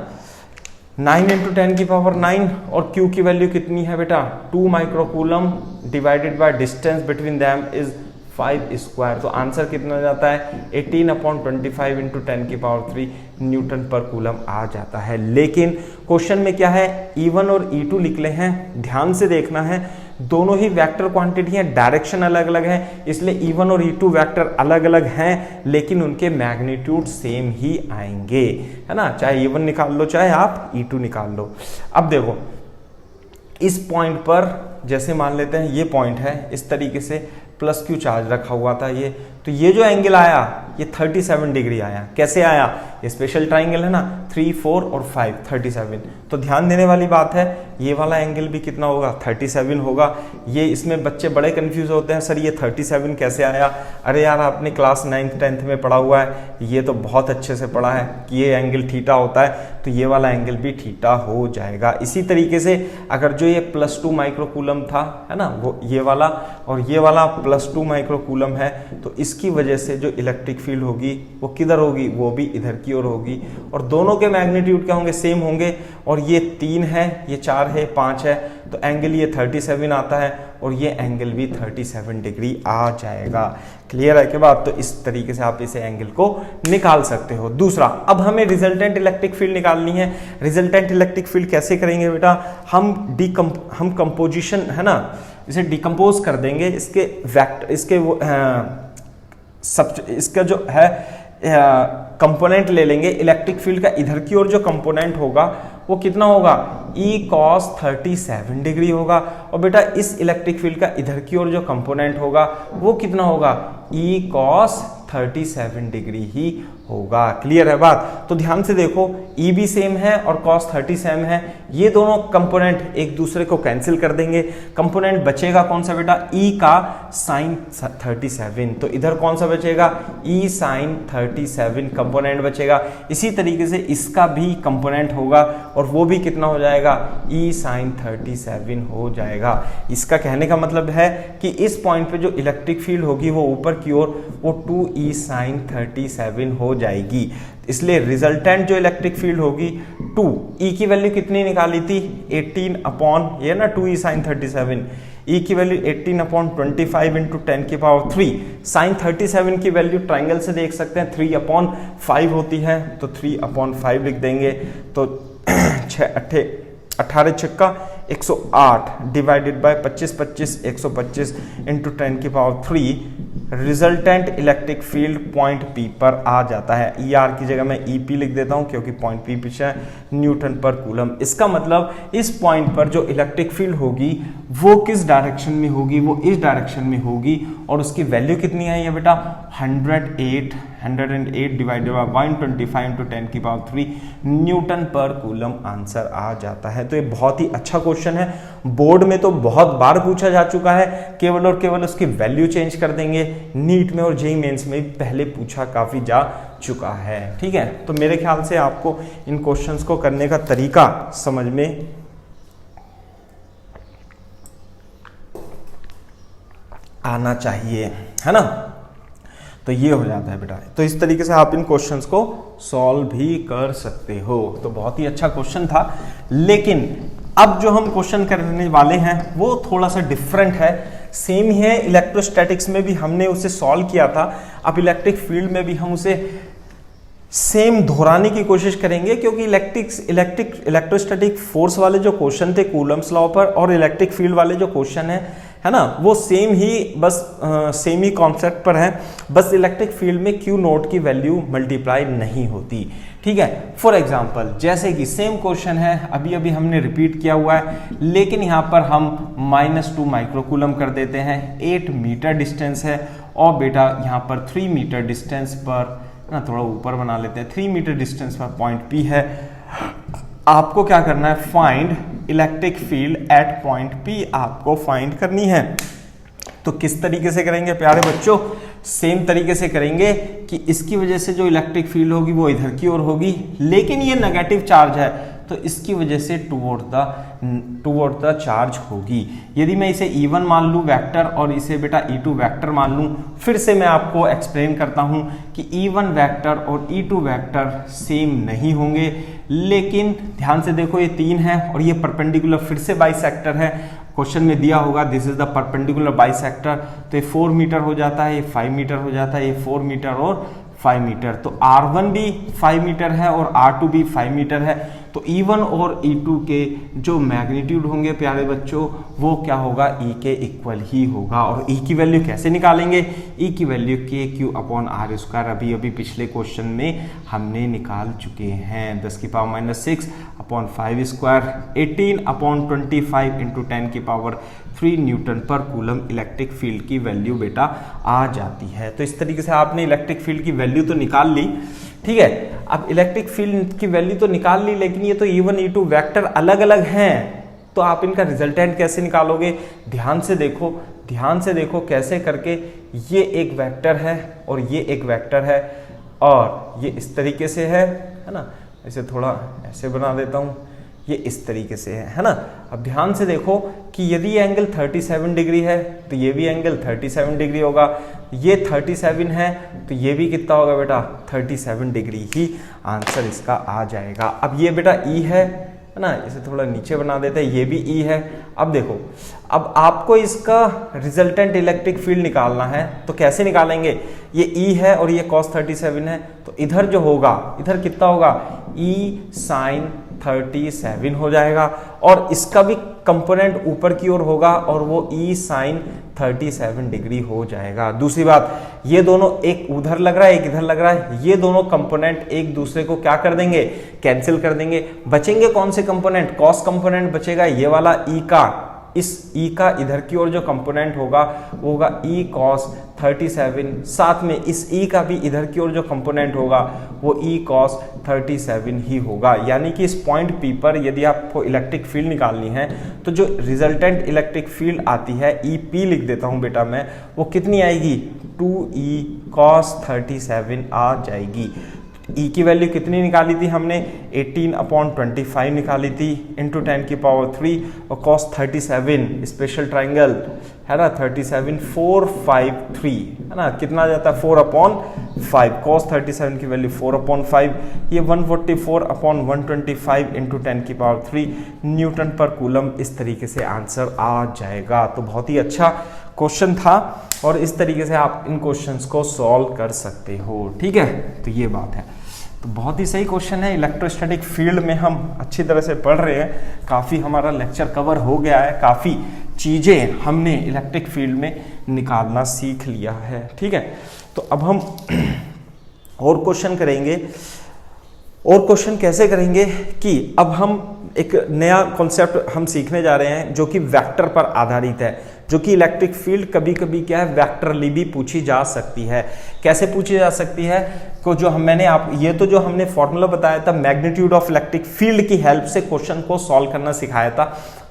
9 × 10 की पावर 9, और Q की वैल्यू कितनी है बेटा? 2 microcoulomb divided by distance between them is 5 square. तो आंसर कितना जाता है? 18/25 × 10 की पावर 3 न्यूटन पर कूलम आ जाता है। लेकिन क्वेश्चन में क्या है? E1 और E2 निकले हैं। ध्यान से देखना है, दोनों ही वेक्टर क्वांटिटी हैं, डायरेक्शन अलग अलग है, इसलिए E1 और E2 वेक्टर अलग अलग हैं, लेकिन उनके मैग्नीट्यूड सेम ही आएंगे, है ना। चाहे E1 निकाल लो चाहे आप E2 निकाल लो। अब देखो इस पॉइंट पर, जैसे मान लेते हैं ये पॉइंट है, इस तरीके से प्लस Q चार्ज रखा हुआ था ये, तो ये जो एंगल आया ये 37 डिग्री आया। कैसे आया? ये स्पेशल ट्राइंगल है ना, 3, 4 और 5, 37। तो ध्यान देने वाली बात है, ये वाला एंगल भी कितना होगा? 37 होगा। ये इसमें बच्चे बड़े कंफ्यूज होते हैं, सर ये 37 कैसे आया? अरे यार आपने क्लास 9th 10th में पढ़ा हुआ है, ये तो बहुत अच्छे से पढ़ा है कि ये एंगल थीटा होता है, तो ये वाला एंगल भी थीटा हो जाएगा। इसी तरीके से अगर जो ये प्लस 2 माइक्रोकूलम था, है ना, वो ये वाला, और ये वाला प्लस 2 माइक्रोकूलम है, तो इसकी वजह से जो इलेक्ट्रिक फील्ड होगी वो किधर होगी? वो भी इधर की ओर होगी, और दोनों के मैग्नीट्यूड क्या होंगे? सेम होंगे। और ये 3 है, ये 4 है, 5 है, तो एंगल ये 37 आता है, और ये एंगल भी 37 डिग्री आ जाएगा। क्लियर है के बाद? तो इस तरीके से आप इसे एंगल को निकाल सकते हो। दूसरा, अब हमें रिजल्टेंट इलेक्ट्रिक फील्ड निकालनी है। रिजल्टेंट इलेक्ट्रिक फील्ड कैसे करेंगे बेटा? हम कंपोजिशन, है ना, इसे डिकम्पोज कर देंगे, इसके वेक्टर, इसके वो इसका जो है कंपोनेंट ले लेंगे। इलेक्ट्रिक फील्ड का इधर की ओर जो कंपोनेंट होगा वो कितना होगा? E cos 37 डिग्री होगा। और बेटा इस इलेक्ट्रिक फील्ड का इधर की ओर जो कंपोनेंट होगा वो कितना होगा, E cos 37 डिग्री ही होगा। क्लियर है बात? तो ध्यान से देखो, E भी सेम है और cos 30 सेम है, ये दोनों कंपोनेंट एक दूसरे को कैंसिल कर देंगे। कंपोनेंट बचेगा कौन सा बेटा, E का sin 37। तो इधर कौन सा बचेगा, E sin 37 कंपोनेंट बचेगा। इसी तरीके से इसका भी कंपोनेंट होगा और वो भी कितना हो जाएगा, E sin 37 हो जाएगा। इसका कहने का मतलब है कि इस पॉइंट पे जो इलेक्ट्रिक फील्ड होगी वो ऊपर की ओर वो 2E sin 37 हो जाएगी। इसलिए रिजल्टेंट जो इलेक्ट्रिक फील्ड होगी 2, E की वैल्यू कितनी निकाली थी, 18 अपॉन ये ना 2E sin 37, E की वैल्यू 18 अपॉन 25 इंटू 10 की पावर 3। साइन 37 की वैल्यू ट्राइंगल से देख सकते हैं 3 अपॉन 5 होती है, तो 3 अपॉन 5 लिख देंगे। तो 18 छक्का 108 डिवाइडेड बाय 25 125 इंटू 10 की power 3, resultant electric field point P पर आ जाता है। ई आर की जगह मैं ई पी लिख देता हूं क्योंकि पॉइंट पी पीछे है, न्यूटन पर कूलम। इसका मतलब इस पॉइंट पर जो इलेक्ट्रिक फील्ड होगी वो किस डायरेक्शन में होगी, वो इस डायरेक्शन में होगी। और उसकी वैल्यू कितनी है ये बेटा, 108 डिवाइडेड बाय 125 इंटू 10 की पावर 3 न्यूटन पर कूलम आंसर आ जाता है। तो ये बहुत ही अच्छा क्वेश्चन है, बोर्ड में तो बहुत बार पूछा जा चुका है, केवल और केवल उसकी वैल्यू चेंज कर देंगे। नीट में और जेईई मेंस में भी पहले पूछा काफी जा चुका है। ठीक है, तो मेरे ख्याल से आपको इन क्वेश्चंस को करने का तरीका समझ में आना चाहिए, है ना। तो ये हो जाता है बेटा। तो इस तरीके से आप इन क्वेश्चंस को सॉल्व भी कर सकते हो। तो बहुत ही अच्छा क्वेश्चन था, लेकिन अब जो हम क्वेश्चन करने वाले हैं वो थोड़ा सा डिफरेंट है। सेम ही है, इलेक्ट्रोस्टैटिक्स में भी हमने उसे सॉल्व किया था, अब इलेक्ट्रिक फील्ड में भी हम उसे सेम दोहराने की कोशिश करेंगे, क्योंकि इलेक्ट्रोस्टैटिक फोर्स वाले जो क्वेश्चन थे कूलम्स लॉ पर और इलेक्ट्रिक फील्ड वाले जो क्वेश्चन है ना, वो सेम ही, बस सेम ही कॉन्सेप्ट पर है। बस इलेक्ट्रिक फील्ड में क्यू नोट की वैल्यू मल्टीप्लाई नहीं होती। ठीक है, फॉर एग्जांपल जैसे कि सेम क्वेश्चन है, अभी अभी हमने रिपीट किया हुआ है, लेकिन यहाँ पर हम -2 माइक्रोकूलम कर देते हैं। 8 मीटर डिस्टेंस है और बेटा यहाँ पर 3 मीटर डिस्टेंस पर ना, थोड़ा ऊपर बना लेते हैं, 3 मीटर डिस्टेंस पर पॉइंट पी है। आपको क्या करना है, find electric field at point P आपको फाइंड करनी है। तो किस तरीके से करेंगे प्यारे बच्चों, सेम तरीके से करेंगे कि इसकी वजह से जो इलेक्ट्रिक फील्ड होगी वो इधर की ओर होगी, लेकिन ये नेगेटिव चार्ज है तो इसकी वजह से टुवर्ड द चार्ज होगी। यदि मैं इसे E1 मान लूँ वेक्टर और इसे बेटा E2 वेक्टर मान लूँ, फिर से मैं आपको एक्सप्लेन करता हूँ कि E1 वेक्टर और E2 वेक्टर सेम नहीं होंगे। लेकिन ध्यान से देखो, ये 3 है और ये परपेंडिकुलर फिर से बाइसेक्टर है। क्वेश्चन में दिया होगा this is the perpendicular bisector, तो ये 4 मीटर हो जाता है, ये 5 मीटर हो जाता है, ये 4 मीटर और 5 मीटर। तो R1 भी 5 मीटर है और R2 भी 5 मीटर है। तो E1 और E2 के जो मैग्नीट्यूड होंगे प्यारे बच्चों वो क्या होगा, E के इक्वल ही होगा। और E की वैल्यू कैसे निकालेंगे, E की वैल्यू KQ/R², अभी अभी पिछले क्वेश्चन में हमने निकाल चुके हैं। 10 की पावर -6 अपॉन 5 स्क्वायर 18/25 इंटू 10 की पावर 3 न्यूटन पर कूलम इलेक्ट्रिक फील्ड की वैल्यू बेटा आ जाती है। तो इस तरीके से आपने इलेक्ट्रिक फील्ड की वैल्यू तो निकाल ली। ठीक है, अब इलेक्ट्रिक फील्ड की वैल्यू तो निकाल ली, लेकिन ये तो E1 E2 वेक्टर अलग अलग हैं, तो आप इनका रिजल्टेंट कैसे निकालोगे। ध्यान से देखो कैसे करके, ये एक वेक्टर है और ये एक वेक्टर है और ये इस तरीके से है ना। इसे थोड़ा ऐसे बना देता हूं, ये इस तरीके से है ना। अब ध्यान से देखो कि यदि ये एंगल 37 डिग्री है तो ये भी एंगल 37 डिग्री होगा, ये 37 है तो ये भी कितना होगा बेटा 37 डिग्री ही आंसर इसका आ जाएगा। अब ये बेटा E है ना, इसे थोड़ा नीचे बना देते हैं, ये भी E है। अब देखो, अब आपको इसका रिजल्टेंट इलेक्ट्रिक फील्ड निकालना है, तो कैसे निकालेंगे, ये E है और ये cos 37 है, तो इधर जो होगा, इधर कितना होगा, E sin 37 हो जाएगा। और इसका भी कंपोनेंट ऊपर की ओर होगा और वो ई साइन 37 डिग्री हो जाएगा। दूसरी बात, ये दोनों एक उधर लग रहा है एक इधर लग रहा है, ये दोनों कंपोनेंट एक दूसरे को क्या कर देंगे, कैंसिल कर देंगे। बचेंगे कौन से कंपोनेंट, कॉस कंपोनेंट बचेगा, ये वाला ई का, इस ई का इधर की ओर जो कंपोनेंट होगा वो होगा ई कॉस 37, साथ में इस ई का भी इधर की ओर जो कंपोनेंट होगा वो ई कॉस 37 ही होगा। यानी कि इस पॉइंट पी पर यदि आपको इलेक्ट्रिक फील्ड निकालनी है तो जो रिजल्टेंट इलेक्ट्रिक फील्ड आती है, ई पी लिख देता हूं बेटा मैं, वो कितनी आएगी, 2e cos 37 आ जाएगी। E की वैल्यू कितनी निकाली थी हमने, 18/25 निकाली थी इंटू 10 की पावर 3, और cos 37 स्पेशल ट्राइंगल है ना 37 453 है ना, कितना जाता है 4/5, cos 37 की वैल्यू 4/5, ये 144/125 इंटू 10 की पावर 3 न्यूटन पर कूलम। इस तरीके से आंसर आ जाएगा। तो बहुत ही अच्छा क्वेश्चन था और इस तरीके से आप इन क्वेश्चंस को सॉल्व कर सकते हो। ठीक है, तो ये बात है। तो बहुत ही सही क्वेश्चन है। इलेक्ट्रोस्टैटिक फील्ड में हम अच्छी तरह से पढ़ रहे हैं, काफ़ी हमारा लेक्चर कवर हो गया है, काफ़ी चीज़ें हमने इलेक्ट्रिक फील्ड में निकालना सीख लिया है। ठीक है, तो अब हम और क्वेश्चन करेंगे। और क्वेश्चन कैसे करेंगे कि अब हम एक नया कॉन्सेप्ट हम सीखने जा रहे हैं जो कि वेक्टर पर आधारित है, जो कि इलेक्ट्रिक फील्ड कभी कभी क्या है वेक्टरली भी पूछी जा सकती है। कैसे पूछी जा सकती है, को जो मैंने आप ये तो जो हमने फॉर्मूला बताया था मैग्नीट्यूड ऑफ इलेक्ट्रिक फील्ड की हेल्प से क्वेश्चन को सॉल्व करना सिखाया था।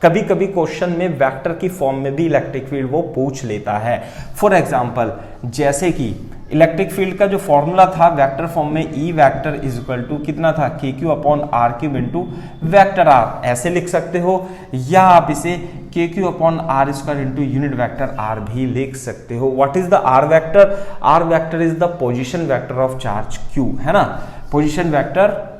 कभी कभी क्वेश्चन में वेक्टर की फॉर्म में भी इलेक्ट्रिक फील्ड वो पूछ लेता है। फॉर एग्जाम्पल, जैसे कि इलेक्ट्रिक फील्ड का जो फॉर्मूला था वेक्टर फॉर्म में, E vector is equal to कितना था, K Q upon are cube into vector R, ऐसे लिख सकते हो, या आप इसे K Q upon are square into unit vector R भी लिख सकते हो। What is the R vector, R vector is the position vector of charge Q, है ना, position vector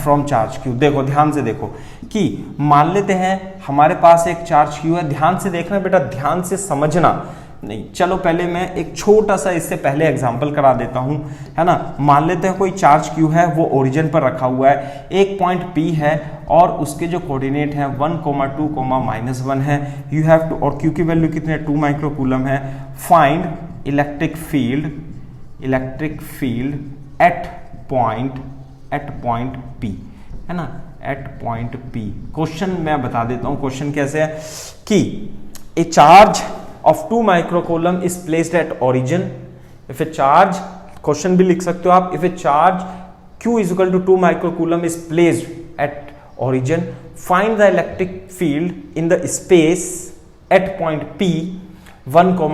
from charge Q. देखो ध्यान से देखो कि मान लेते हैं हमारे पास एक चार्ज क्यू है, ध्यान से देखना बेटा, ध्यान से समझना नहीं। चलो पहले मैं एक छोटा सा इससे पहले एग्जांपल करा देता हूं, है ना। मान लेते हैं कोई चार्ज क्यू है, वो ओरिजिन पर रखा हुआ है, एक पॉइंट पी है और उसके जो कोऑर्डिनेट है 1, 2, -1 है। यू हैव टू, और क्यू की वैल्यू कितने है 2 माइक्रो कूलम है। Find electric field at point P, है ना, एट पॉइंट पी। क्वेश्चन मैं बता देता हूं क्वेश्चन कैसे है कि ए charge of 2 microcoulomb is placed at origin. If a charge, question भी लिख सकते हो आप, if a charge Q is equal to 2 microcoulomb is placed at origin, find the electric field in the space at point P 1, 2,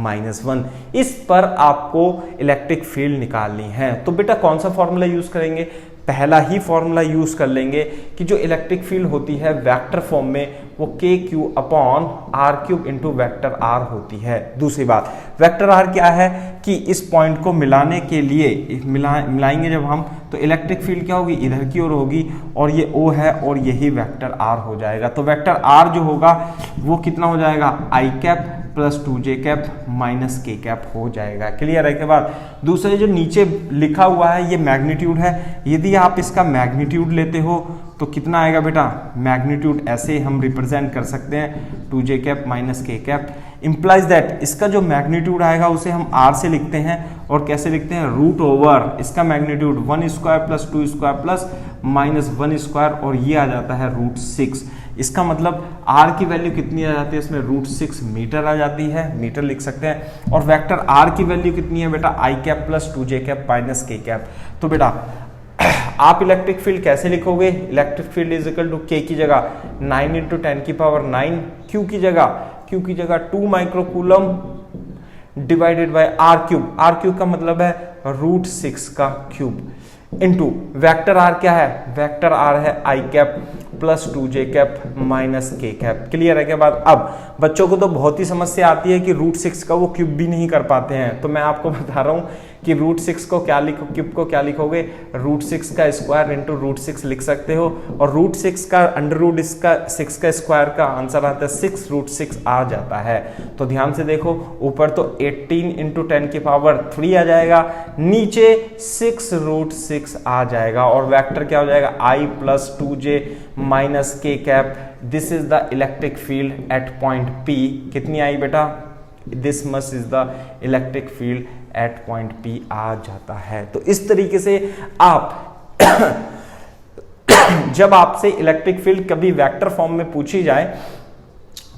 -1। इस पर आपको इलेक्ट्रिक फील्ड निकालनी है। तो बेटा कौन सा फॉर्मूला यूज करेंगे, पहला ही फॉर्मूला यूज कर लेंगे कि जो इलेक्ट्रिक फील्ड होती है वेक्टर फॉर्म में वो के Q upon are cube into vector R होती है। दूसरी बात, वेक्टर आर क्या है कि इस पॉइंट को मिलाने के लिए मिलाएंगे जब हम, तो इलेक्ट्रिक फील्ड क्या होगी, इधर की ओर होगी, और ये ओ है और यही वेक्टर आर हो जाएगा। तो वेक्टर आर जो होगा वो कितना हो जाएगा, i cap plus 2j cap minus k cap हो जाएगा। क्लियर है के बाद, दूसरे जो नीचे लिखा हुआ है ये मैग्नीट्यूड है, यदि आप इसका मैग्नीट्यूड लेते हो तो कितना आएगा बेटा, मैग्नीट्यूड ऐसे हम रिप्रेजेंट कर सकते हैं 2j cap minus k cap, implies that इसका जो मैग्नीट्यूड आएगा उसे हम r से लिखते हैं, और कैसे लिखते हैं, रूट ओवर इसका magnitude 1 square plus 2 square plus -1 square, और ये आ जाता है √6। इसका मतलब r की वैल्यू कितनी आ जाती है इसमें, √6 मीटर आ जाती है, मीटर लिख सकते हैं। और वेक्टर r की वैल्यू कितनी है बेटा, i cap plus 2j cap minus k cap. तो बेटा आप इलेक्ट्रिक फील्ड कैसे लिखोगे, electric field is equal to k की जगह 9 इंटू 10 की पावर 9, क्यू की जगह 2 micro coulomb divided by R cube का मतलब है √6 का क्यूब इंटू वेक्टर आर क्या है, वेक्टर आर है i cap plus 2j cap minus k cap. Clear है के बाद, अब बच्चों को तो बहुत ही समस्या आती है कि √6 का वो क्यूब भी नहीं कर पाते हैं, तो मैं आपको बता रहा हूं कि √6 को क्या लिखो, क्यूब को क्या लिखोगे, √6 का स्क्वायर इंटू √6 लिख सकते हो, और √6 का अंडर इसका 6 का स्क्वायर का आंसर आता है 6 √6 आ जाता है। तो ध्यान से देखो, ऊपर तो 18 इंटू 10 की पावर 3 आ जाएगा, नीचे 6 √6 आ जाएगा, और वेक्टर क्या हो जाएगा, I + 2j - k cap. This is the electric field at point P। कितनी आई बेटा, this much is the electric field at point P आ जाता है। तो इस तरीके से आप जब आपसे इलेक्ट्रिक फील्ड कभी वेक्टर फॉर्म में पूछी जाए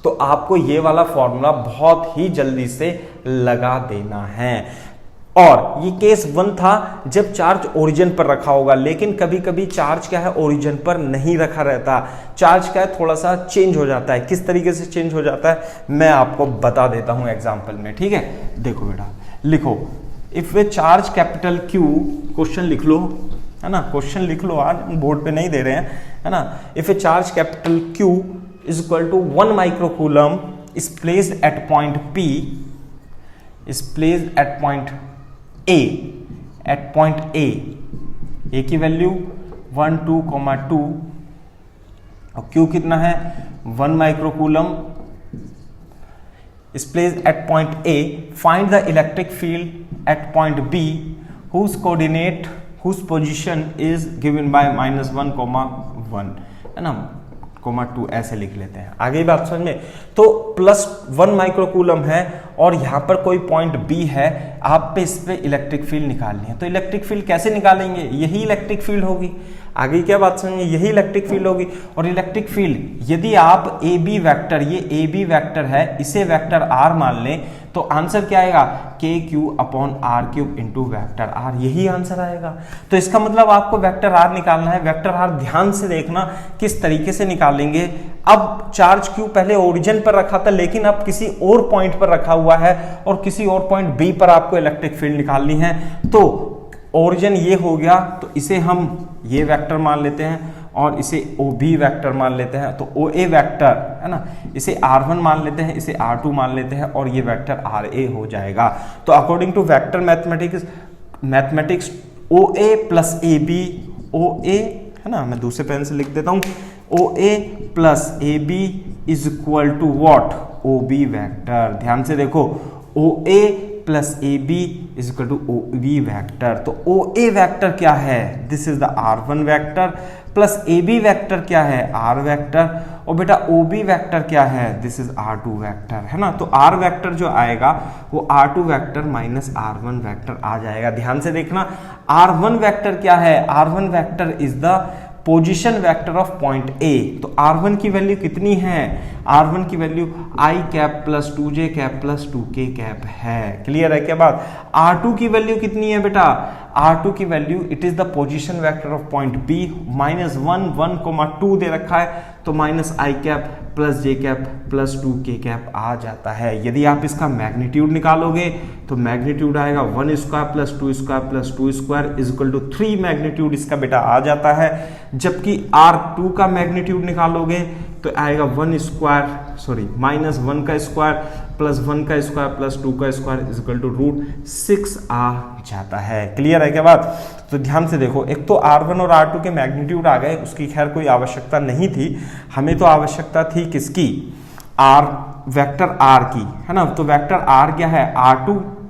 तो आपको ये वाला फॉर्मूला बहुत ही जल्दी से लगा देना है। और ये केस 1 था जब चार्ज ओरिजिन पर रखा होगा, लेकिन कभी कभी चार्ज क्या है, ओरिजिन पर नहीं रखा रहता, चार्ज क्या है, थोड़ा सा चेंज हो जाता है। किस तरीके से चेंज हो जाता है मैं आपको बता देता हूं एग्जांपल में, ठीक है। देखो बेटा, लिखो, if a charge capital Q, question लिख लो, है ना, क्वेश्चन लिख लो, आज बोर्ड पे नहीं दे रहे हैं, है ना। If a charge capital Q is equal to 1 microcoulomb is placed at point P, is placed at point A, at point A की वैल्यू 1, 2, 2, और Q कितना है 1 microcoulomb is placed at point A, find the electric field at point B whose coordinate, whose position is given by -1, है ना, (2) ऐसे लिख लेते हैं। आगे बात समझ में, तो +1 माइक्रोकूलम है और यहां पर कोई पॉइंट B है, आप पे इस पे इलेक्ट्रिक फील्ड निकालनी है। तो इलेक्ट्रिक फील्ड कैसे निकालेंगे, यही इलेक्ट्रिक फील्ड होगी। आगे क्या बात समझिए, यही इलेक्ट्रिक फील्ड होगी। और इलेक्ट्रिक फील्ड यदि आप ए बी वेक्टर, ये ए बी वेक्टर है, इसे वेक्टर R मान लें, तो आंसर क्या आएगा, KQ/R³ इंटू वेक्टर R, यही आंसर आएगा। तो इसका मतलब आपको वेक्टर R निकालना है। वेक्टर R ध्यान से देखना किस तरीके से निकालेंगे। अब चार्ज Q पहले ओरिजिन पर रखा था, लेकिन अब किसी और पॉइंट पर रखा हुआ है और किसी और पॉइंट B पर आपको इलेक्ट्रिक फील्ड निकालनी है। तो ओरिजिन ये हो गया, तो इसे हम ये वेक्टर मान लेते हैं और इसे OB वेक्टर मान लेते हैं। तो OA वेक्टर है ना, इसे R1 मान लेते हैं, इसे R2 मान लेते हैं, और ये वेक्टर RA हो जाएगा। तो according to vector mathematics OA + AB, OA है ना, मैं दूसरे पेन से लिख देता हूं, OA + AB is equal to what, OB vector. ध्यान से देखो, OA + AB is equal to OB vector. तो OA वेक्टर क्या है, this is the R1 vector, plus AB vector क्या है, R वेक्टर, और बेटा OB वेक्टर क्या है, दिस इज R2 वेक्टर, है ना। तो R वेक्टर जो आएगा वो R2 vector minus R1 vector आ जाएगा। ध्यान से देखना, R1 वेक्टर क्या है, R1 vector is the position vector of point A। तो R1 की वैल्यू कितनी है, R1 की value I cap + 2j cap + 2k cap है। क्लियर है क्या बात। R2 की वैल्यू कितनी है बेटा, R2 की value it is the position vector of point B, -1, 1, 2 दे रखा है, तो -I cap + j cap + 2k cap आ जाता है। यदि आप इसका मैग्नीट्यूड निकालोगे तो मैग्नीट्यूड आएगा 1² + 2² + 2² इज इक्वल टू 3 मैग्नीट्यूड इसका बेटा आ जाता है। जबकि R2 का मैग्नीट्यूड निकालोगे तो आएगा -1 का स्क्वायर + 1 का स्क्वायर + 2 का स्क्वायर इज इक्वल टू √6 आ जाता है। क्लियर है क्या बात। तो ध्यान से देखो, एक तो R1 और R2 के मैग्नीट्यूड आ गए, उसकी खैर कोई आवश्यकता नहीं थी, हमें तो आवश्यकता थी किसकी, वेक्टर R की, है ना। तो वेक्टर R क्या है,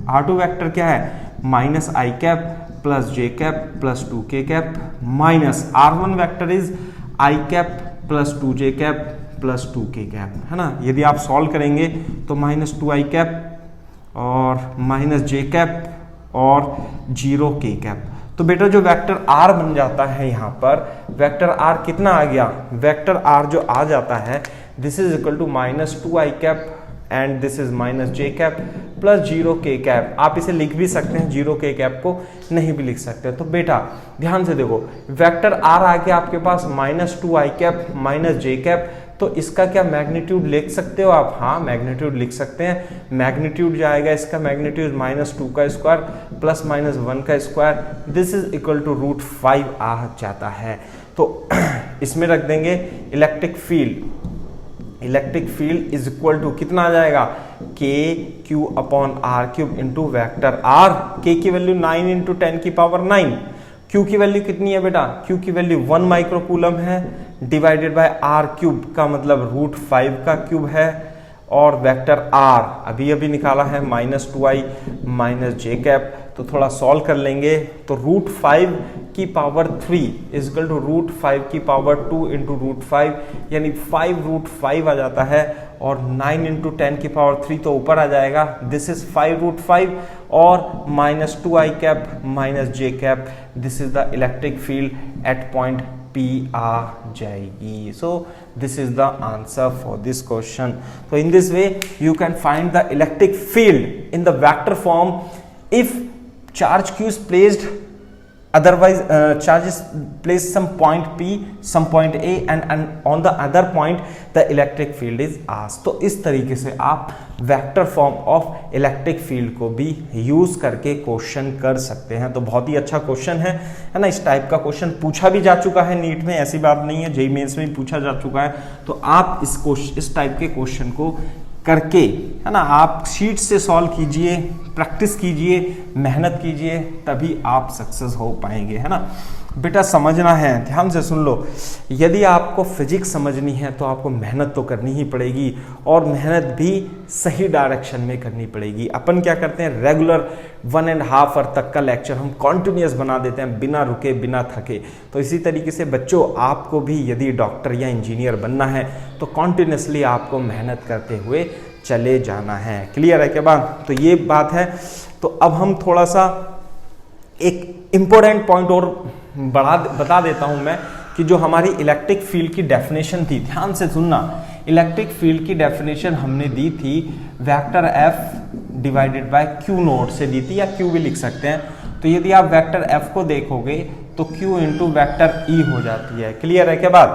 R2 वेक्टर क्या है, -I cap + j cap + 2k cap, minus R1 vector is I cap + 2j cap + 2k cap, है ना। यदि आप सॉल्व करेंगे तो -2I कैप और -j कैप और 0k कैप। तो बेटा जो वेक्टर R बन जाता है, यहाँ पर वेक्टर R कितना आ गया, वेक्टर R जो आ जाता है, this is equal to -2I cap and this is -j cap + 0k cap. आप इसे लिख भी सकते हैं, 0k कैप को नहीं भी लिख सकते। तो बेटा ध्यान से देखो, वेक्टर R आ गया आपके पास -2I कैप -j कैप, तो इसका क्या मैग्नीट्यूड लिख सकते हो आप, हाँ मैग्नीट्यूड लिख सकते हैं। मैग्नीट्यूड जो आएगा इसका मैग्नीट्यूड -2 का स्क्वायर + -1 का square, this is equal to √5 आ जाता है। तो इसमें रख देंगे electric field electric field is equal to कितना आ जाएगा, K Q upon are cube into vector R. K की वैल्यू 9 इंटू 10 की पावर 9, क्यू की वैल्यू कितनी है बेटा, क्यू की वैल्यू 1 माइक्रोकूलम है, डिवाइडेड बाय आर क्यूब का मतलब √5 का क्यूब है, और वेक्टर आर अभी अभी निकाला है -2i - j कैप। तो थोड़ा सॉल्व कर लेंगे तो √5 की पावर 3 इज इक्वल टू √5 की पावर 2 इंटू √5 यानी 5√5 आ जाता है, और 9 इंटू 10 की पावर 3 तो ऊपर आ जाएगा, दिस इज 5√5 और -2i cap - j cap, this is the electric field at point P आ जाएगी। So this is the answer for this question. तो in this way you can find the electric field in the vector form if charge q is placed, otherwise charge is placed some point P, some point A and on the other point the electric field is asked। तो इस तरीके से आप vector form of electric field को भी यूज करके क्वेश्चन कर सकते हैं। तो बहुत ही अच्छा क्वेश्चन है ना। इस टाइप का क्वेश्चन पूछा भी जा चुका है नीट में, ऐसी बात नहीं है, जेईई मेंस में भी पूछा जा चुका है। तो आप इस टाइप के क्वेश्चन को करके, है ना, आप शीट से सॉल्व कीजिए, प्रैक्टिस कीजिए, मेहनत कीजिए, तभी आप सक्सेस हो पाएंगे, है ना। बेटा समझना है, ध्यान से सुन लो, यदि आपको फिजिक्स समझनी है तो आपको मेहनत तो करनी ही पड़ेगी, और मेहनत भी सही डायरेक्शन में करनी पड़ेगी। अपन क्या करते हैं, रेगुलर 1.5 आवर तक का लेक्चर हम कॉन्टिन्यूस बना देते हैं, बिना रुके बिना थके। तो इसी तरीके से बच्चों, आपको भी यदि डॉक्टर या इंजीनियर बनना है तो कॉन्टिन्यूसली आपको मेहनत करते हुए चले जाना है। क्लियर है क्या बात? तो ये बात है। तो अब हम थोड़ा सा एक इम्पोर्टेंट पॉइंट और बता देता हूं मैं, कि जो हमारी इलेक्ट्रिक फील्ड की डेफिनेशन थी, ध्यान से सुनना। इलेक्ट्रिक फील्ड की डेफिनेशन हमने दी थी vector F divided by Q note से दी थी, या Q भी लिख सकते हैं। तो यदि आप वेक्टर F को देखोगे तो Q इंटू वेक्टर E हो जाती है। क्लियर है क्या बात?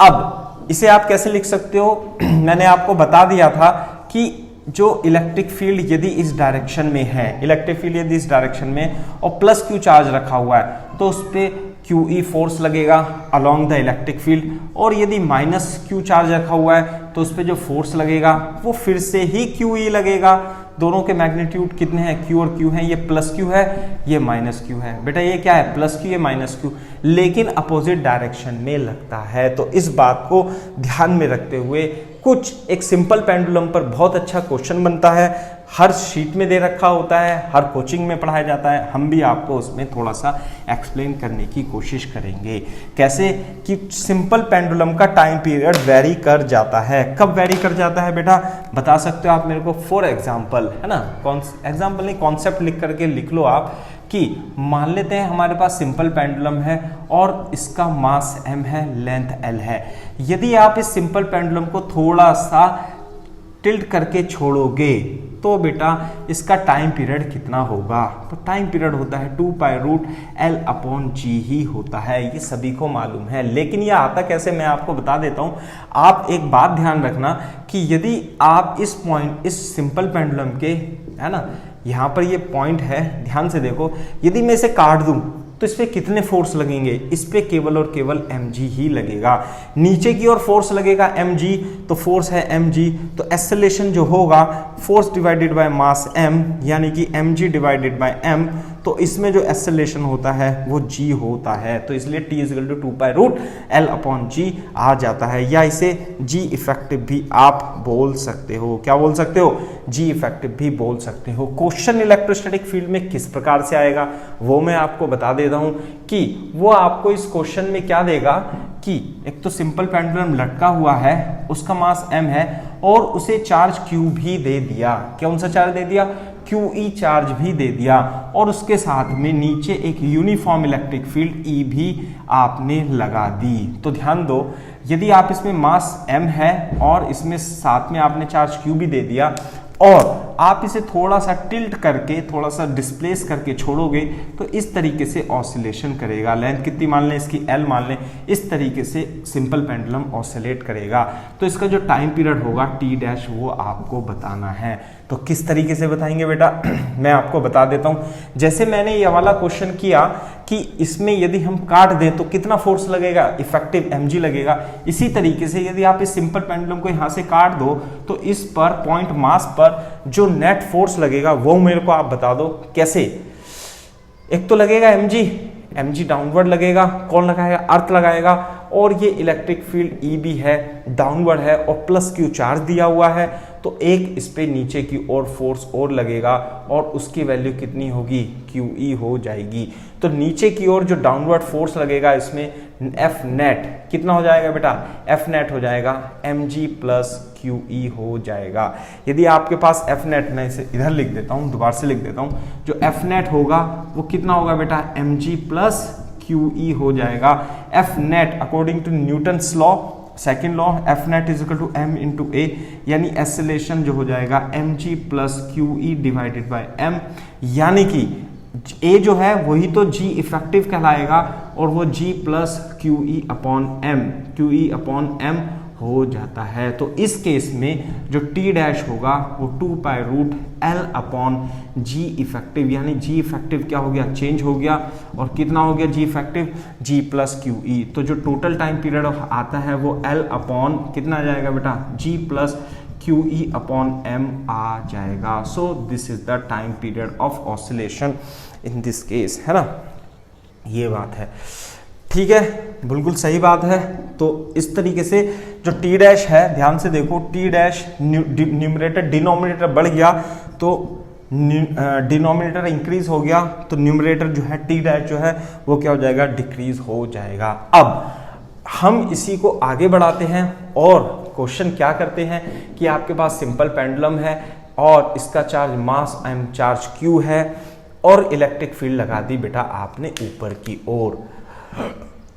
अब इसे आप कैसे लिख सकते हो, मैंने आपको बता दिया था कि जो इलेक्ट्रिक फील्ड यदि इस डायरेक्शन में है, इलेक्ट्रिक फील्ड यदि इस डायरेक्शन में और प्लस Q चार्ज रखा हुआ है, तो उस पर QE फोर्स लगेगा अलोंग द इलेक्ट्रिक फील्ड, और यदि माइनस Q चार्ज रखा हुआ है तो उस पर जो फोर्स लगेगा वो फिर से ही QE लगेगा। दोनों के मैग्नीट्यूड कितने हैं, Q और Q हैं, ये प्लस Q है, ये माइनस Q है। बेटा ये क्या है, प्लस Q, ये माइनस Q, लेकिन अपोजिट डायरेक्शन में लगता है। तो इस बात को ध्यान में रखते हुए कुछ एक सिंपल पेंडुलम पर बहुत अच्छा क्वेश्चन बनता है, हर शीट में दे रखा होता है, हर कोचिंग में पढ़ाया जाता है। हम भी आपको उसमें थोड़ा सा एक्सप्लेन करने की कोशिश करेंगे। कैसे कि सिंपल पेंडुलम का टाइम पीरियड वेरी कर जाता है। कब वेरी कर जाता है बेटा, बता सकते हो आप मेरे को? फॉर एग्जाम्पल, है ना, एग्जाम्पल नहीं, कॉन्सेप्ट लिख करके लिख लो आप, कि मान लेते हैं हमारे पास सिंपल पेंडुलम है और इसका मास m है, लेंथ l है। यदि आप इस सिंपल पेंडुलम को थोड़ा सा टिल्ट करके छोड़ोगे तो बेटा इसका टाइम पीरियड कितना होगा? तो टाइम पीरियड होता है 2π√L/g ही होता है, ये सभी को मालूम है। लेकिन ये आता कैसे, मैं आपको बता देता हूं। आप एक बात ध्यान रखना कि यदि आप इस पॉइंट, इस सिंपल पेंडुलम के, है ना, यहाँ पर ये पॉइंट है, ध्यान से देखो, यदि मैं इसे काट दूं तो इस पे कितने फोर्स लगेंगे? इस पे केवल और केवल mg ही लगेगा। नीचे की ओर फोर्स लगेगा mg, तो फोर्स है mg, तो एक्सेलरेशन जो होगा force divided by mass m, यानी कि mg डिवाइडेड बाय m, तो इसमें जो एक्सेलरेशन होता है वो g होता है। तो इसलिए t is equal to 2π√L/g आ जाता है, या इसे g इफेक्टिव भी आप बोल सकते हो। क्या बोल सकते हो? g इफेक्टिव भी बोल सकते हो। क्वेश्चन इलेक्ट्रोस्टैटिक फील्ड में किस प्रकार से आएगा वो मैं आपको बता देता हूं, कि वो आपको इस क्वेश्चन में क्या देगा, कि एक तो सिंपल पेंडुलम लटका हुआ है, उसका मास m है, और उसे चार्ज q भी दे दिया। कौन सा चार्ज दे दिया? QE चार्ज भी दे दिया, और उसके साथ में नीचे एक यूनिफॉर्म इलेक्ट्रिक फील्ड E भी आपने लगा दी। तो ध्यान दो, यदि आप इसमें मास m है और इसमें साथ में आपने चार्ज q भी दे दिया, और आप इसे थोड़ा सा टिल्ट करके, थोड़ा सा डिस्प्लेस करके छोड़ोगे तो इस तरीके से ऑसिलेशन करेगा। लेंथ कितनी मान लें इसकी, L मान लें, इस तरीके से सिंपल पेंडुलम ऑसिलेट करेगा। तो इसका जो टाइम पीरियड होगा T डैश वो आपको बताना है। तो किस तरीके से बताएंगे बेटा मैं आपको बता देता हूं। जैसे मैंने ये वाला क्वेश्चन किया कि इसमें यदि हम काट दें तो कितना फोर्स लगेगा, इफेक्टिव mg लगेगा। इसी तरीके से यदि आप इस सिंपल पेंडुलम को यहां से काट दो तो इस पर पॉइंट मास पर जो नेट फोर्स लगेगा वो मेरे को आप बता दो कैसे। एक तो लगेगा mg डाउनवर्ड लगेगा, कौन लगाएगा, अर्थ लगाएगा, और ये इलेक्ट्रिक फील्ड E भी है, डाउनवर्ड है और प्लस Q चार्ज दिया हुआ है, तो एक इस पे नीचे की ओर फोर्स और लगेगा और उसकी वैल्यू कितनी होगी, QE हो जाएगी। तो नीचे की ओर जो डाउनवर्ड फोर्स लगेगा इसमें F नेट कितना हो जाएगा बेटा, F नेट हो जाएगा mg प्लस QE हो जाएगा। यदि आपके पास F नेट, मैं इसे इधर लिख देता हूं, दोबारा से लिख देता हूं, जो F नेट होगा वो कितना होगा बेटा, mg प्लस QE हो जाएगा। F net according to Newton's law, second law, F net is equal to m into a, यानी एक्सेलरेशन जो हो जाएगा mg plus QE divided by m, यानी कि a जो है वही तो g इफेक्टिव कहलाएगा और वो g plus QE upon m हो जाता है। तो इस केस में जो T डैश होगा वो 2 pi root L upon G effective, यानी G इफेक्टिव क्या हो गया, चेंज हो गया, और कितना हो गया G effective, G plus QE। तो जो टोटल टाइम पीरियड आता है वो L अपॉन कितना आ जाएगा बेटा, G plus QE upon m आ जाएगा। सो this is the time period of oscillation in this case, है ना, ये बात है, ठीक है, बिल्कुल सही बात है। तो इस तरीके से जो T डैश है, ध्यान से देखो, T डैश न्यूमरेटर डिनोमिनेटर बढ़ गया तो डिनोमिनेटर इंक्रीज हो गया, तो न्यूमरेटर जो है T डैश जो है वो क्या हो जाएगा, डिक्रीज हो जाएगा। अब हम इसी को आगे बढ़ाते हैं और क्वेश्चन क्या करते हैं कि आपके पास सिंपल पेंडुलम है और इसका चार्ज मास एम चार्ज Q है और इलेक्ट्रिक फील्ड लगा दी बेटा आपने ऊपर की ओर।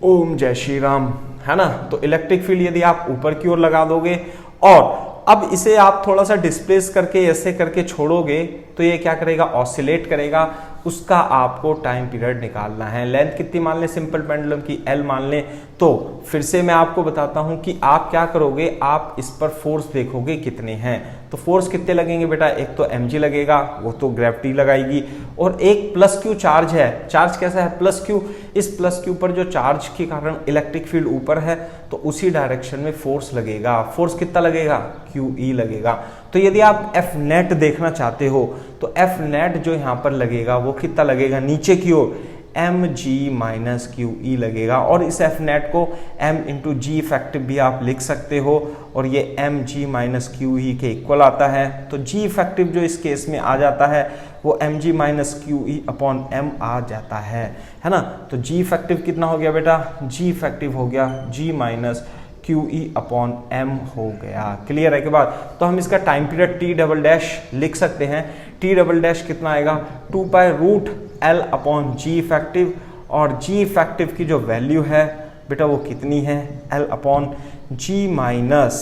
ओम जय श्री राम, है ना। तो इलेक्ट्रिक फील्ड यदि आप ऊपर की ओर लगा दोगे और अब इसे आप थोड़ा सा डिस्प्लेस करके ऐसे करके छोड़ोगे तो ये क्या करेगा, ऑसिलेट करेगा। उसका आपको टाइम पीरियड निकालना है। लेंथ कितनी मान लें सिंपल पेंडुलम की, L मान लें। तो फिर से मैं आपको बताता हूं कि आप क्या करोगे, आप इस पर फोर्स देखोगे कितने हैं। तो फोर्स कितने लगेंगे बेटा, एक तो mg लगेगा, वो तो ग्रेविटी लगाएगी, और एक प्लस Q चार्ज है। चार्ज कैसा है, प्लस Q। इस प्लस Q पर जो चार्ज के कारण इलेक्ट्रिक फील्ड ऊपर है तो उसी डायरेक्शन में फोर्स लगेगा। फोर्स कितना लगेगा, QE लगेगा। तो यदि आप F नेट देखना चाहते हो तो F नेट जो यहां पर लगेगा वो कितना लगेगा, नीचे की ओर mg माइनस QE लगेगा। और इस F नेट को m इंटू जी इफेक्टिव भी आप लिख सकते हो और ये mg माइनस QE के इक्वल आता है। तो g इफेक्टिव जो इस केस में आ जाता है वो mg minus QE upon m आ जाता है ना। तो g इफेक्टिव कितना हो गया बेटा, g इफेक्टिव हो गया g minus QE upon m हो गया। क्लियर है के बाद, तो हम इसका time period T double dash लिख सकते हैं। T डबल डैश कितना आएगा, 2 pi root L upon G effective, और G इफेक्टिव की जो वैल्यू है बेटा वो कितनी है, L upon G minus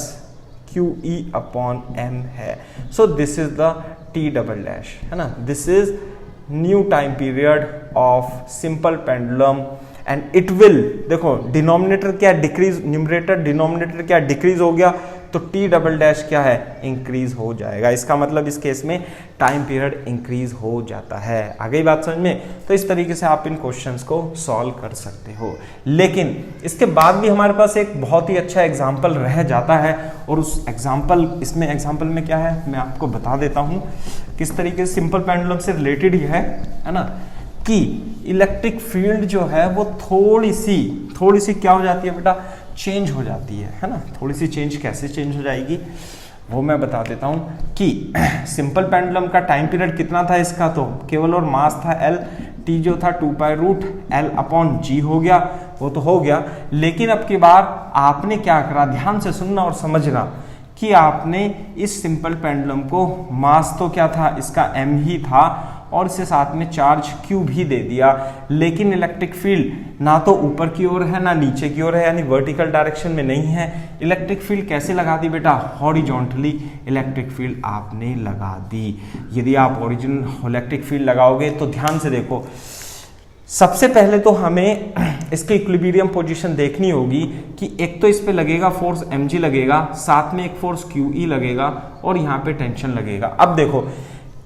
QE upon m है। So this is the T double dash, है ना। This is new time period of simple pendulum and it will, देखो डिनोमिनेटर क्या डिक्रीज, न्यूमरेटर डिनोमिनेटर क्या डिक्रीज हो गया, तो T डबल डैश क्या है, इंक्रीज हो जाएगा। इसका मतलब इस केस में टाइम पीरियड इंक्रीज हो जाता है। आ गई बात समझ में। तो इस तरीके से आप इन क्वेश्चंस को सॉल्व कर सकते हो। लेकिन इसके बाद भी हमारे पास एक बहुत ही अच्छा एग्जाम्पल रह जाता है, और उस एग्जाम्पल, इसमें एग्जाम्पल में क्या है मैं आपको बता देता हूँ। किस तरीके से सिंपल पेंडुलम से रिलेटेड ही है ना, कि इलेक्ट्रिक फील्ड जो है वो थोड़ी सी क्या हो जाती है बेटा, चेंज हो जाती है ना। थोड़ी सी चेंज, कैसे चेंज हो जाएगी वो मैं बता देता हूं कि सिंपल पेंडुलम का टाइम पीरियड कितना था इसका, तो केवल और मास था L, T जो था 2 pi root L upon G हो गया, वो तो हो गया। लेकिन अब की बार आपने क्या करा, ध्यान से सुनना और समझना, कि आपने इस सिंपल पेंडुलम को, मास तो क्या था इसका m ही था, और इससे साथ में चार्ज Q भी दे दिया, लेकिन इलेक्ट्रिक फील्ड ना तो ऊपर की ओर है ना नीचे की ओर है, यानी वर्टिकल डायरेक्शन में नहीं है। इलेक्ट्रिक फील्ड कैसे लगा दी बेटा? हॉरिजॉन्टली इलेक्ट्रिक फील्ड आपने लगा दी। यदि आप ओरिजिनल इलेक्ट्रिक फील्ड लगाओगे तो ध्यान से देखो, सबसे पहले तो हमें इसके इक्विलिब्रियम पोजीशन देखनी होगी कि एक तो इस पे लगेगा फोर्स mg लगेगा, साथ में एक फोर्स QE लगेगा और यहाँ पे टेंशन लगेगा। अब देखो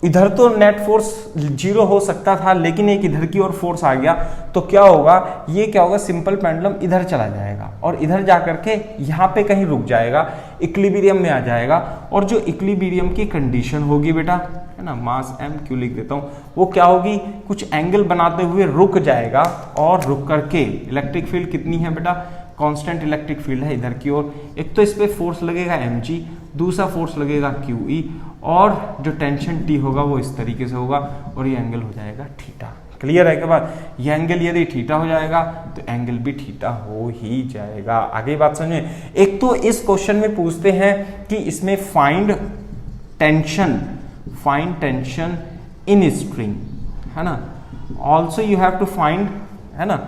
इधर तो नेट फोर्स 0 हो सकता था, लेकिन एक इधर की ओर फोर्स आ गया तो क्या होगा, ये क्या होगा, सिंपल पेंडुलम इधर चला जाएगा और इधर जा करके यहाँ पे कहीं रुक जाएगा, इक्विलिब्रियम में आ जाएगा। और जो इक्विलिब्रियम की कंडीशन होगी बेटा, है ना, मास m q लिख देता हूँ, वो क्या होगी, कुछ एंगल बनाते हुए रुक जाएगा और रुक करके इलेक्ट्रिक फील्ड कितनी है बेटा, कांस्टेंट इलेक्ट्रिक फील्ड है इधर की ओर। एक तो इस पे फोर्स लगेगा mg, दूसरा फोर्स लगेगा QE, और जो टेंशन T होगा वो इस तरीके से होगा और ये एंगल हो जाएगा थीटा। क्लियर है के बाद, ये एंगल यदि थीटा हो जाएगा तो एंगल भी थीटा हो ही जाएगा। आगे बात समझे। एक तो इस क्वेश्चन में पूछते हैं कि इसमें फाइंड टेंशन इन स्ट्रिंग, है ना, also you have to find, है ना,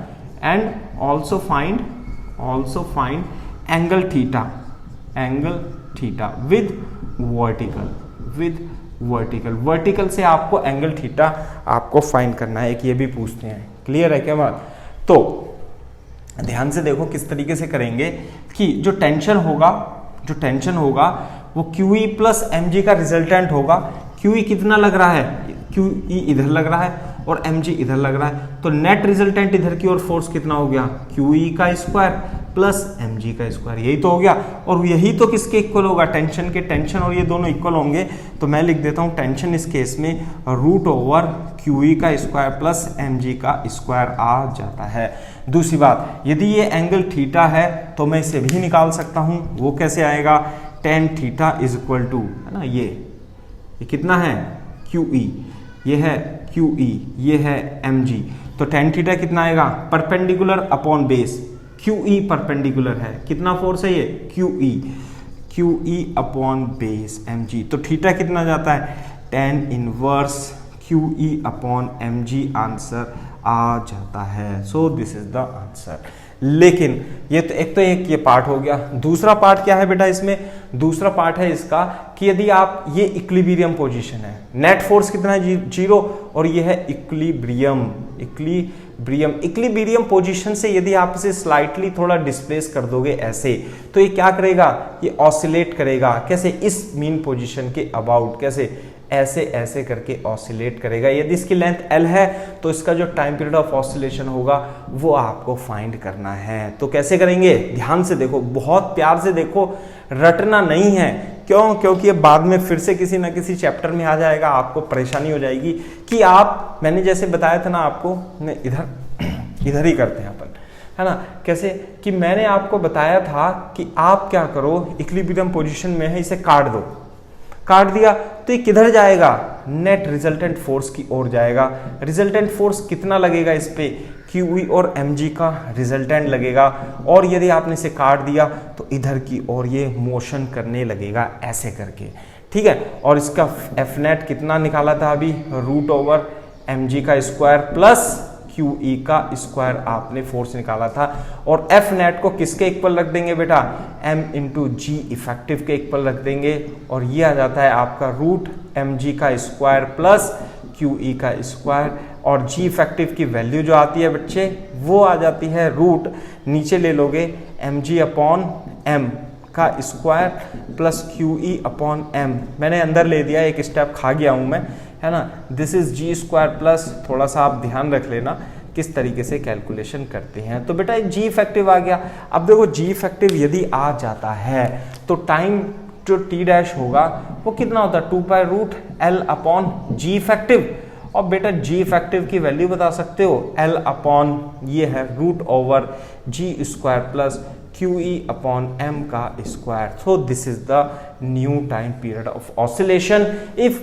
and also find angle theta with vertical से आपको एंगल थीटा आपको फाइंड करना है, एक ये भी पूछते हैं। क्लियर है क्या बात? तो ध्यान से देखो किस तरीके से करेंगे कि जो टेंशन होगा वो QE प्लस mg का रिजल्टेंट होगा। QE कितना लग रहा है, QE इधर लग रहा है और mg इधर लग रहा है, तो नेट रिजल्टेंट इधर की ओर फोर्स कितना हो गया, QE का स्क्वायर प्लस mg का स्क्वायर, यही तो हो गया। और यही तो किसके इक्वल होगा, टेंशन के। टेंशन और ये दोनों इक्वल होंगे तो मैं लिख देता हूँ टेंशन इस केस में √ QE का स्क्वायर प्लस mg का स्क्वायर आ जाता है। दूसरी बात, यदि ये एंगल थीटा है तो मैं इसे भी निकाल सकता हूँ। वो कैसे आएगा, tan theta is equal to, है ना, ये कितना है, QE, ये है QE, ये है mg, तो tan थीटा कितना आएगा, perpendicular upon base, QE perpendicular है, कितना फोर्स है ये, QE अपॉन बेस mg, तो थीटा कितना जाता है, tan inverse QE upon mg answer आ जाता है। So this is the answer. लेकिन ये तो एक ये पार्ट हो गया। दूसरा पार्ट क्या है बेटा इसमें, दूसरा पार्ट है इसका कि यदि आप, ये इक्विलिब्रियम पोजीशन है, नेट फोर्स कितना है, 0, और ये है इक्विलिब्रियम पोजीशन से यदि आप इसे स्लाइटली थोड़ा डिस्प्लेस कर दोगे ऐसे, तो ये क्या करेगा, ये ऑसिलेट करेगा। कैसे, इस मीन पोजीशन के अबाउट, कैसे, ऐसे करके ऑसिलेट करेगा। यदि इसकी लेंथ L है तो इसका जो टाइम पीरियड ऑफ ऑसिलेशन होगा वो आपको फाइंड करना है। तो कैसे करेंगे, ध्यान से देखो, बहुत प्यार से देखो, रटना नहीं है। क्यों? क्योंकि ये बाद में फिर से किसी ना किसी चैप्टर में आ जाएगा, आपको परेशानी हो जाएगी कि आप, मैंने जैसे बताया था ना आपको, इधर ही करते हैं अपन, है ना, कैसे कि मैंने आपको बताया था कि आप क्या करो, इक्विलिब्रियम पोजीशन में है, इसे काट दिया तो ये किधर जाएगा, नेट रिजल्टेंट फोर्स की ओर जाएगा। रिजल्टेंट फोर्स कितना लगेगा इस पे, QE और mg का रिजल्टेंट लगेगा। और यदि आपने इसे काट दिया तो इधर की ओर ये मोशन करने लगेगा ऐसे करके, ठीक है। और इसका F नेट कितना निकाला था अभी, √ mg का स्क्वायर प्लस QE का स्क्वायर आपने फोर्स निकाला था। और F नेट को किसके इक्वल रख देंगे बेटा, m इंटू जी इफेक्टिव के इक्वल रख देंगे, और ये आ जाता है आपका √ mg का स्क्वायर प्लस QE का स्क्वायर। और जी इफेक्टिव की वैल्यू जो आती है बच्चे, वो आ जाती है रूट, नीचे ले लोगे mg अपॉन m का square plus QE upon m, मैंने अंदर ले दिया, एक स्टेप खा गया हूं मैं, है ना। This is G square plus, थोड़ा सा आप ध्यान रख लेना किस तरीके से कैलकुलेशन करते हैं। तो बेटा जी इफेक्टिव आ गया। अब देखो जी इफेक्टिव यदि आ जाता है तो टाइम जो टी डैश होगा वो कितना होता है, 2π√L अपॉन जी इफेक्टिव। और बेटा जी इफेक्टिव की वैल्यू बता सकते हो, L अपॉन ये है √जी square plus QE upon m का square. So this is the new time period of oscillation if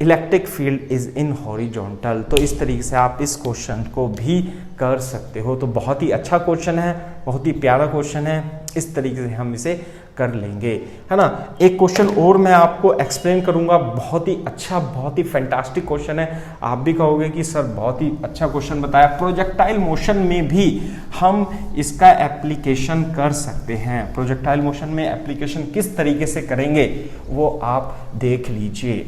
electric field is in horizontal. तो इस तरीके से आप इस क्वेश्चन को भी कर सकते हो। तो बहुत ही अच्छा क्वेश्चन है, बहुत ही प्यारा क्वेश्चन है, इस तरीके से हम इसे कर लेंगे, है ना। एक क्वेश्चन और मैं आपको एक्सप्लेन करूंगा, बहुत ही अच्छा, बहुत ही फैंटास्टिक क्वेश्चन है। आप भी कहोगे कि सर बहुत ही अच्छा क्वेश्चन बताया। प्रोजेक्टाइल मोशन में भी हम इसका एप्लीकेशन कर सकते हैं। प्रोजेक्टाइल मोशन में एप्लीकेशन किस तरीके से करेंगे वो आप देख लीजिए।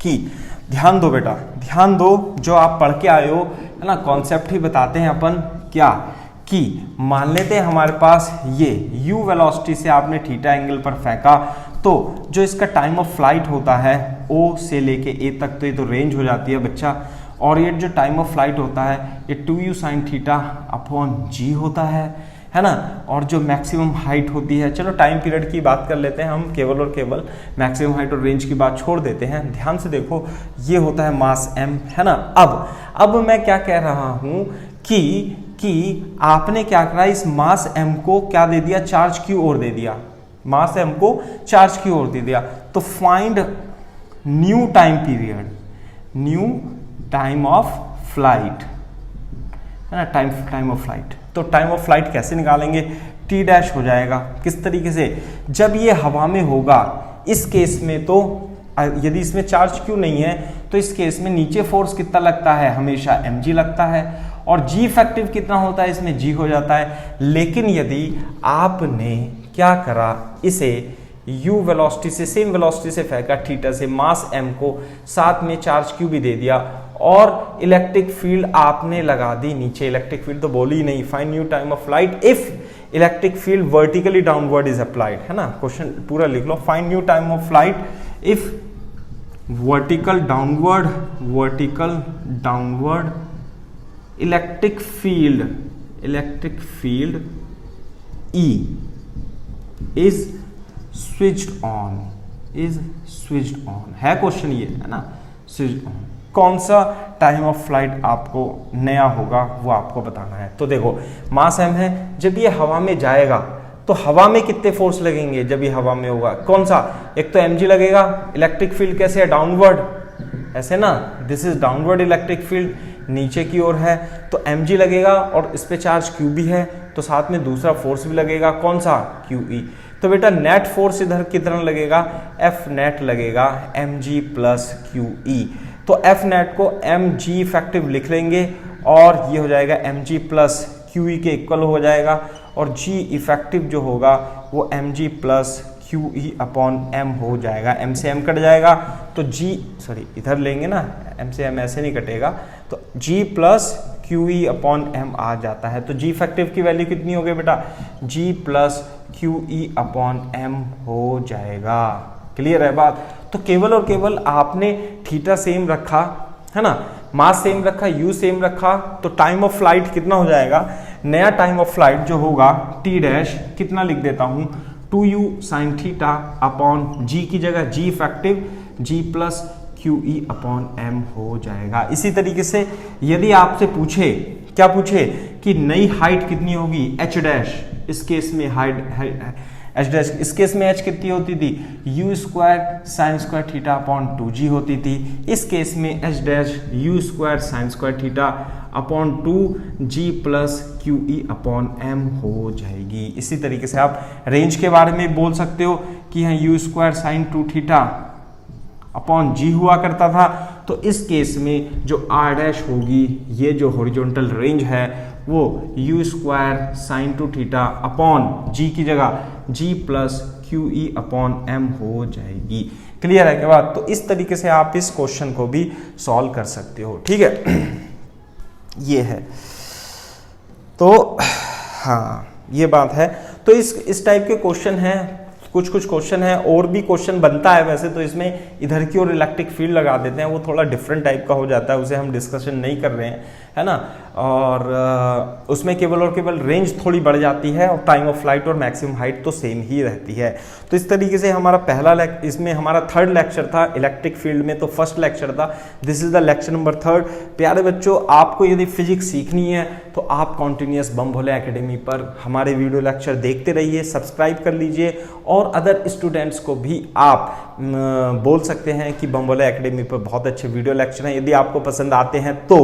कि ध्यान दो बेटा, ध्यान दो, जो आप पढ़ के आए हो, है ना, कॉन्सेप्ट ही बताते हैं अपन। क्या कि मान लेते हैं हमारे पास ये u वेलोसिटी से आपने थीटा एंगल पर फेंका, तो जो इसका टाइम ऑफ फ्लाइट होता है o से लेके a तक, तो ये तो रेंज हो जाती है बच्चा। और ये जो टाइम ऑफ फ्लाइट होता है ये 2u sin theta upon g होता है ना। और जो मैक्सिमम हाइट होती है, चलो टाइम पीरियड की बात कर लेते हैं हम, केवल और केवल मैक्सिमम हाइट और रेंज की बात छोड़ देते हैं। ध्यान से देखो, ये होता है मास m, है ना। अब मैं क्या कह रहा हूं कि आपने क्या करा, इस मास m को क्या दे दिया, चार्ज की ओर दे दिया, मास m को चार्ज की ओर दे दिया। तो find new time period, new time of flight, है ना, टाइम ऑफ फ्लाइट। तो टाइम ऑफ फ्लाइट कैसे निकालेंगे, टी डैश हो जाएगा। किस तरीके से, जब ये हवा में होगा, इस केस में तो यदि इसमें चार्ज क्यों नहीं है, तो इस केस में नीचे फोर्स कितना लगता है, हमेशा mg लगता है, और g इफेक्टिव कितना होता है, इसमें g हो जाता है। लेकिन यदि आपने क्या करा, इसे u वेलोसिटी से, सेम वेलोसिटी से फेंका थीटा से, मास m को, साथ में चार्ज q भी दे दिया, और इलेक्ट्रिक फील्ड आपने लगा दी नीचे। इलेक्ट्रिक फील्ड तो बोली ही नहीं, find new time of flight if electric field vertically downward is applied, है ना। क्वेश्चन पूरा लिख लो, find new time of flight if vertical downward electric field E is switched on, है क्वेश्चन ये, है ना, स्विच्ड ऑन। कौन सा टाइम ऑफ फ्लाइट आपको नया होगा वो आपको बताना है। तो देखो, मास m है, जब ये हवा में जाएगा तो हवा में कितने फोर्स लगेंगे, जब ये हवा में होगा, कौन सा, एक तो mg लगेगा। इलेक्ट्रिक फील्ड कैसे है, डाउनवर्ड, ऐसे ना, this is downward electric field, नीचे की ओर है, तो mg लगेगा, और इस पे चार्ज q भी है, तो साथ में दूसरा फोर्स भी लगेगा, कौन सा, QE। तो बेटा नेट फोर्स इधर कितना लगेगा, F नेट लगेगा mg प्लस QE। तो F नेट को mg इफेक्टिव लिख लेंगे, और ये हो जाएगा mg प्लस QE के इक्वल हो जाएगा, और g इफेक्टिव जो होगा वो mg plus QE upon m हो जाएगा। m से m कट जाएगा, तो g, सॉरी इधर लेंगे ना, m से m ऐसे नहीं कटेगा, तो g plus QE upon m आ जाता है। तो g इफेक्टिव की वैल्यू कितनी हो गई बेटा, g plus QE upon m हो जाएगा। क्लियर है बात। तो केवल और केवल आपने थीटा सेम रखा, है ना, मास सेम रखा, u सेम रखा, तो टाइम ऑफ फ्लाइट कितना हो जाएगा, नया टाइम ऑफ फ्लाइट जो होगा t डैश, कितना लिख देता हूं, 2u sin theta upon g की जगह g effective, g plus QE upon m हो जाएगा। इसी तरीके से यदि आपसे पूछे, क्या पूछे कि नई हाइट कितनी होगी, h डैश, इस केस में हाइट h डैश, इस केस में h कितनी होती थी, u square sine square theta upon 2g होती थी। इस केस में h dash u square sine square theta upon 2g plus QE upon m हो जाएगी। इसी तरीके से आप रेंज के बारे में बोल सकते हो कि यहाँ u square sine 2 theta upon g हुआ करता था, तो इस केस में जो r डैश होगी, ये जो हॉरिजॉन्टल रेंज है वो u square sine 2 theta upon g की जगह g plus QE upon m हो जाएगी। क्लियर है क्या बात। तो इस तरीके से आप इस क्वेश्चन को भी सॉल्व कर सकते हो, ठीक है। ये है, तो हाँ ये बात है। तो इस टाइप के क्वेश्चन हैं, कुछ क्वेश्चन है, और भी क्वेश्चन बनता है वैसे तो इसमें इधर की ओर इलेक्ट्रिक फील्ड लगा देते हैं, वो थोड़ा डिफरेंट टाइप का हो जाता है, उसे हम डिस्कशन नहीं कर रहे हैं। है ना। और उसमें केवल और केवल रेंज थोड़ी बढ़ जाती है और टाइम ऑफ फ्लाइट और मैक्सिमम हाइट तो सेम ही रहती है। तो इस तरीके से हमारा इसमें हमारा थर्ड लेक्चर था इलेक्ट्रिक फील्ड में, तो फर्स्ट लेक्चर था, this is the lecture number 3। प्यारे बच्चों, आपको यदि फिजिक्स सीखनी है तो आप कॉन्टिन्यूस बम भोले एकेडमी पर हमारे वीडियो लेक्चर देखते रहिए, सब्सक्राइब कर लीजिए और अदर स्टूडेंट्स को भी आप बोल सकते हैं कि बम भोले एकेडमी पर बहुत अच्छे वीडियो लेक्चर हैं। यदि आपको पसंद आते हैं तो,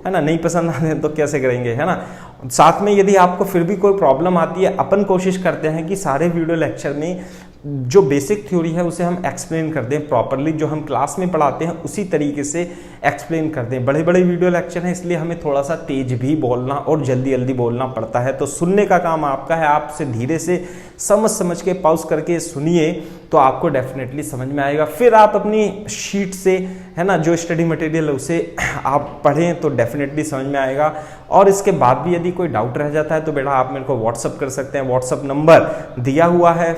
है ना, नहीं पसंद आते हैं तो कैसे करेंगे, है ना। साथ में यदि आपको फिर भी कोई प्रॉब्लम आती है, अपन कोशिश करते हैं कि सारे वीडियो लेक्चर में जो बेसिक थ्योरी है उसे हम एक्सप्लेन कर दें प्रॉपरली, जो हम क्लास में पढ़ाते हैं उसी तरीके से एक्सप्लेन कर दें। बड़े बड़े वीडियो लेक्चर हैं इसलिए हमें थोड़ा सा तेज भी बोलना और जल्दी जल्दी बोलना पड़ता है। तो सुनने का काम आपका है, आपसे धीरे से समझ के पॉज करके सुनिए तो आपको डेफिनेटली समझ में आएगा। फिर आप अपनी शीट से, है ना, जो स्टडी मटेरियल है उसे आप पढ़ें तो डेफिनेटली समझ में आएगा। और इसके बाद भी यदि कोई डाउट रह जाता है तो बेटा आप मेरे को व्हाट्सअप कर सकते हैं, व्हाट्सअप नंबर दिया हुआ है,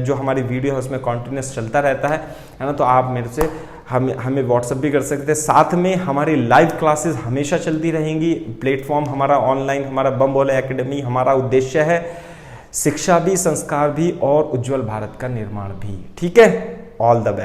जो हमारी वीडियो है उसमें कॉन्टिन्यूस चलता रहता है ना। तो आप मेरे से हमें व्हाट्सअप भी कर सकते हैं। साथ में हमारी लाइव क्लासेस हमेशा चलती रहेंगी। प्लेटफॉर्म हमारा ऑनलाइन, हमारा बम भोले एकेडमी, हमारा उद्देश्य है शिक्षा भी, संस्कार भी और उज्जवल भारत का निर्माण भी। ठीक है, ऑल द बेस्ट।